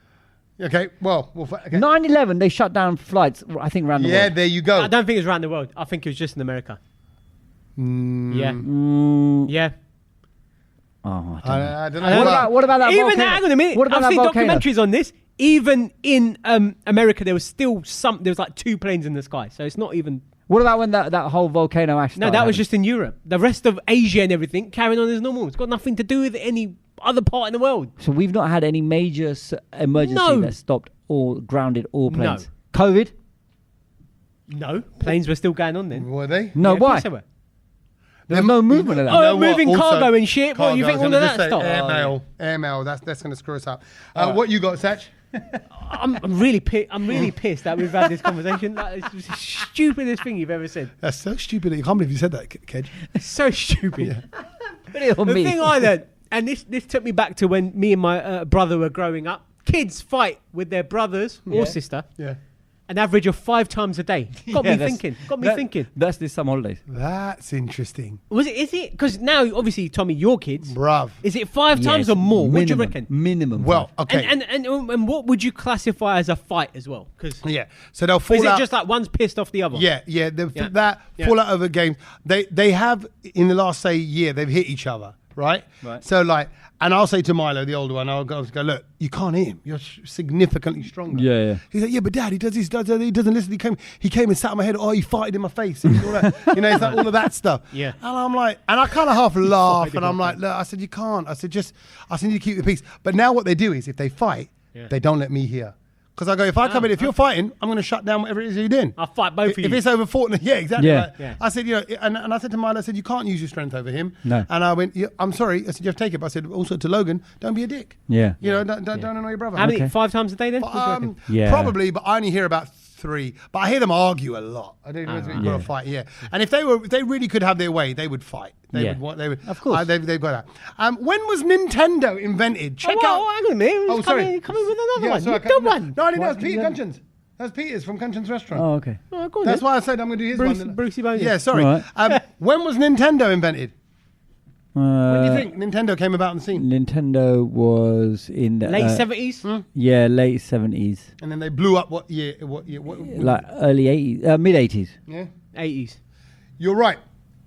Okay. Well. Okay. 9/11, they shut down flights. I think around the Yeah. world. There you go. I don't think it was around the world. I think it was just in America. Yeah. Yeah. Oh, I don't know. I don't know. What about that Even volcano? hang on a minute. What about I've that seen volcano? documentaries on this. Even in America, there was still there was like 2 planes in the sky. So it's not even. What about when that whole volcano ash? No, that was just in Europe. The rest of Asia and everything carrying on as normal. It's got nothing to do with any other part in the world. So we've not had any major emergency No. that stopped or grounded all No. planes. COVID? No, planes were still going on then. Were they? No, Yeah, of why? course they were. There was no movement of that. Oh, You know what? moving Also, cargo and shit. What, you cargo, think I all was of gonna that say, stuff? Airmail. That's going to screw us up. What you got, Sach? I'm really pissed that we've had this conversation. That is the stupidest thing you've ever said. That's so stupid. I can't believe you said that, Kedge. It's so stupid. Put it on The me. thing I learned, and this took me back to when me and my brother were growing up. Kids fight with their brothers or sister Yeah. an average of 5 times a day. Got me thinking. That's this summer holidays. That's interesting. Is it? Because now, obviously, Tommy, your kids. Bruv. Is it 5 times or more? What do you reckon? Minimum. Well, five. okay. And what would you classify as a fight as well? Because Yeah. So they'll fall is it out. just like one's pissed off the other? Yeah. Yeah. That Yeah. fall out over games. They have in the last year they've hit each other, right? Right. So and I'll say to Milo, the older one, I'll go, look, you can't hit him. You're significantly stronger. Yeah. He's like, yeah, but Dad, he does this, does that. He doesn't listen. He came and sat on my head. Oh, he farted in my face. And all that. It's like all of that stuff. Yeah. And I'm like, and I kind of half laugh, in and I'm my like, look, I said, you can't. I said, you need to keep the peace. But now what they do is, if they fight, they don't let me hear. Because I go, if I come in, if you're fighting, I'm going to shut down whatever it is you're doing. I'll fight both of you. If it's over Fortnite, yeah, exactly. Yeah. Like, Yeah. I said, and I said to Milo, I said, you can't use your strength over him. No. And I went, I'm sorry. I said, you have to take it. But I said, also to Logan, don't be a dick. Yeah. Don't annoy your brother. How many? Okay. 5 times a day then? What do you reckon? Yeah. Probably, but I only hear about 3. But I hear them argue a lot. I don't know if Yeah. a fight. Yeah. And if they really could have their way, they would fight. They Yeah. would. Of course. They've got that. When was Nintendo invented? Check Oh, out. well, hang on a minute. Oh, sorry. Come in with another one. sorry, You good one. No, I didn't know. It What? was Peter Yeah. Cunchins. That was Peter's from Cunchins Restaurant. Oh, okay. Oh, go on That's then. why I said I'm going to do his Bruce- one. Brucey Bones. Yeah, sorry. Right. When was Nintendo invented? When do you Uh, think Nintendo came about on the scene? Nintendo was in the Late 70s? late 70s, And then they blew up what year? like early 80s, mid 80s. Yeah. 80s. You're right.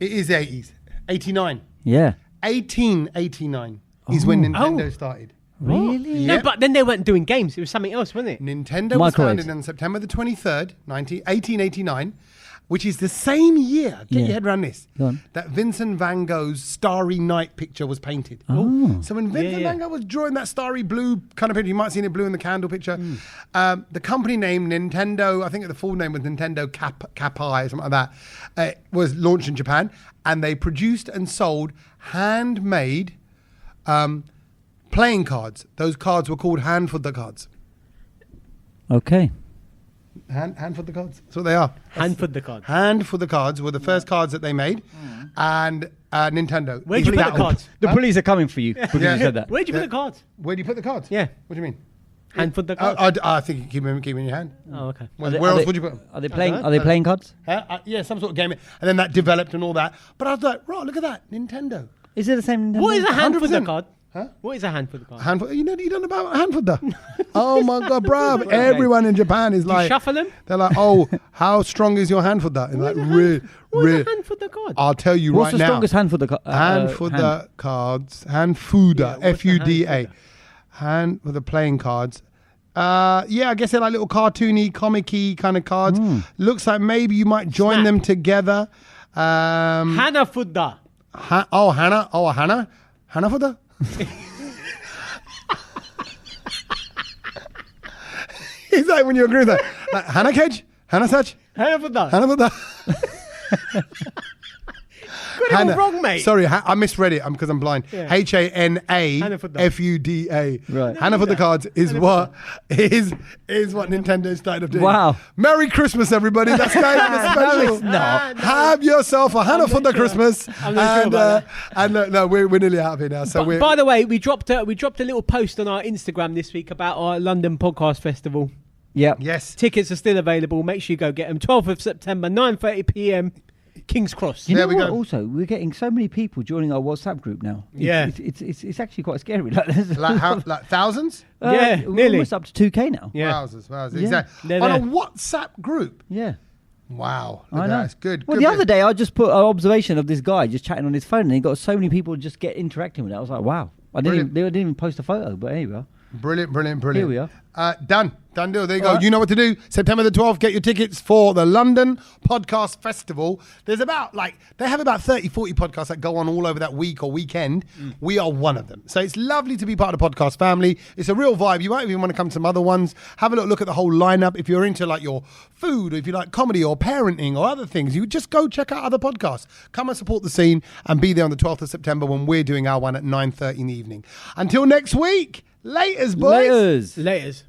It is 80s. 89. Yeah. 1889 is when Nintendo Oh. started. Really? Yeah. No, but then they weren't doing games. It was something else, wasn't it? Nintendo was Microwaves. founded on September the 23rd, 1889, which is the same year, get Yeah. your head around this, Go on. that Vincent van Gogh's Starry Night picture was painted. Oh. So when Vincent yeah. van Gogh was drawing that starry blue kind of picture, you might have seen it blue in the candle picture, the company name Nintendo, I think the full name was Nintendo Kapai or something like that, was launched in Japan, and they produced and sold handmade playing cards. Those cards were called hand for the cards. Okay. Hand for the cards. That's what they are. Hand for the cards. Hand for the cards were the first cards that they made, and Nintendo. Where'd you put the cards? The police are coming for you because you said that. Where'd you put the cards? Where do you put the cards? Yeah. What do you mean? Hand for the cards. I think you keep them in your hand. Oh, okay. Where else would you put them? Are they playing? Are they playing cards? Yeah, some sort of game. And then that developed and all that. But I was like, right, look at that, Nintendo. Is it the same? Nintendo? What is a hand for the 100%. card? Huh? What is a hand for the card? Handful. You don't know about handful da. Oh my god, bruv! Everyone in Japan is Do you like, shuffle them? they're like, oh, how strong is your handful da? And like, real. What is a hand for the card? I'll tell you What's right the now. strongest hand for the Hand for the cards. Hand fuda. Yeah, what's the Fuda. Hand for the playing cards. Yeah, I guess they're like little cartoony, comic-y kind of cards. Looks like maybe you might join Snap. them together. Hanafuda. Hannah. Oh, Hannah. Hannah for the. He's like when you agree with that. Like, Hannah Cage? Hannah Sach? Hanafuda. Hannah for the. Got it all wrong, mate. Sorry, I misread it because I'm blind. Yeah. HANAFUDA. Right. Hannah for the cards is what Nintendo started off doing. Wow. Merry Christmas, everybody. That's kind of a special. it's not. Have yourself a Hannah for the sure. Christmas. I'm not sure about and no, we're nearly out of here now. So we're. By the way, we dropped a little post on our Instagram this week about our London Podcast Festival. Yeah. Yes. Tickets are still available. Make sure you go get them. 12th of September, 9:30 p.m. King's Cross. You There know we what? go. Also, we're getting so many people joining our WhatsApp group now. Yeah. It's actually quite scary. Like, there's a Like, lot of- like thousands? Yeah, we're nearly. almost up to 2K now. Yeah. Wowzers. Yeah. Exactly. They're On a there. WhatsApp group. Yeah. Wow. I know. That's good. Well, Good the bit. other day I just put an observation of this guy just chatting on his phone, and he got so many people just get interacting with it. I was like, wow. They didn't even post a photo, but here we are. Brilliant. Here we are. Done deal. There you go. All right. You know what to do. September the 12th, get your tickets for the London Podcast Festival. There's they have about 30, 40 podcasts that go on all over that week or weekend. We are one of them. So it's lovely to be part of the podcast family. It's a real vibe. You might even want to come to some other ones. Have a look at the whole lineup. If you're into like your food, or if you like comedy or parenting or other things, you just go check out other podcasts. Come and support the scene and be there on the 12th of September when we're doing our one at 9:30 in the evening. Until next week. Laters, boys. Laters. Laters.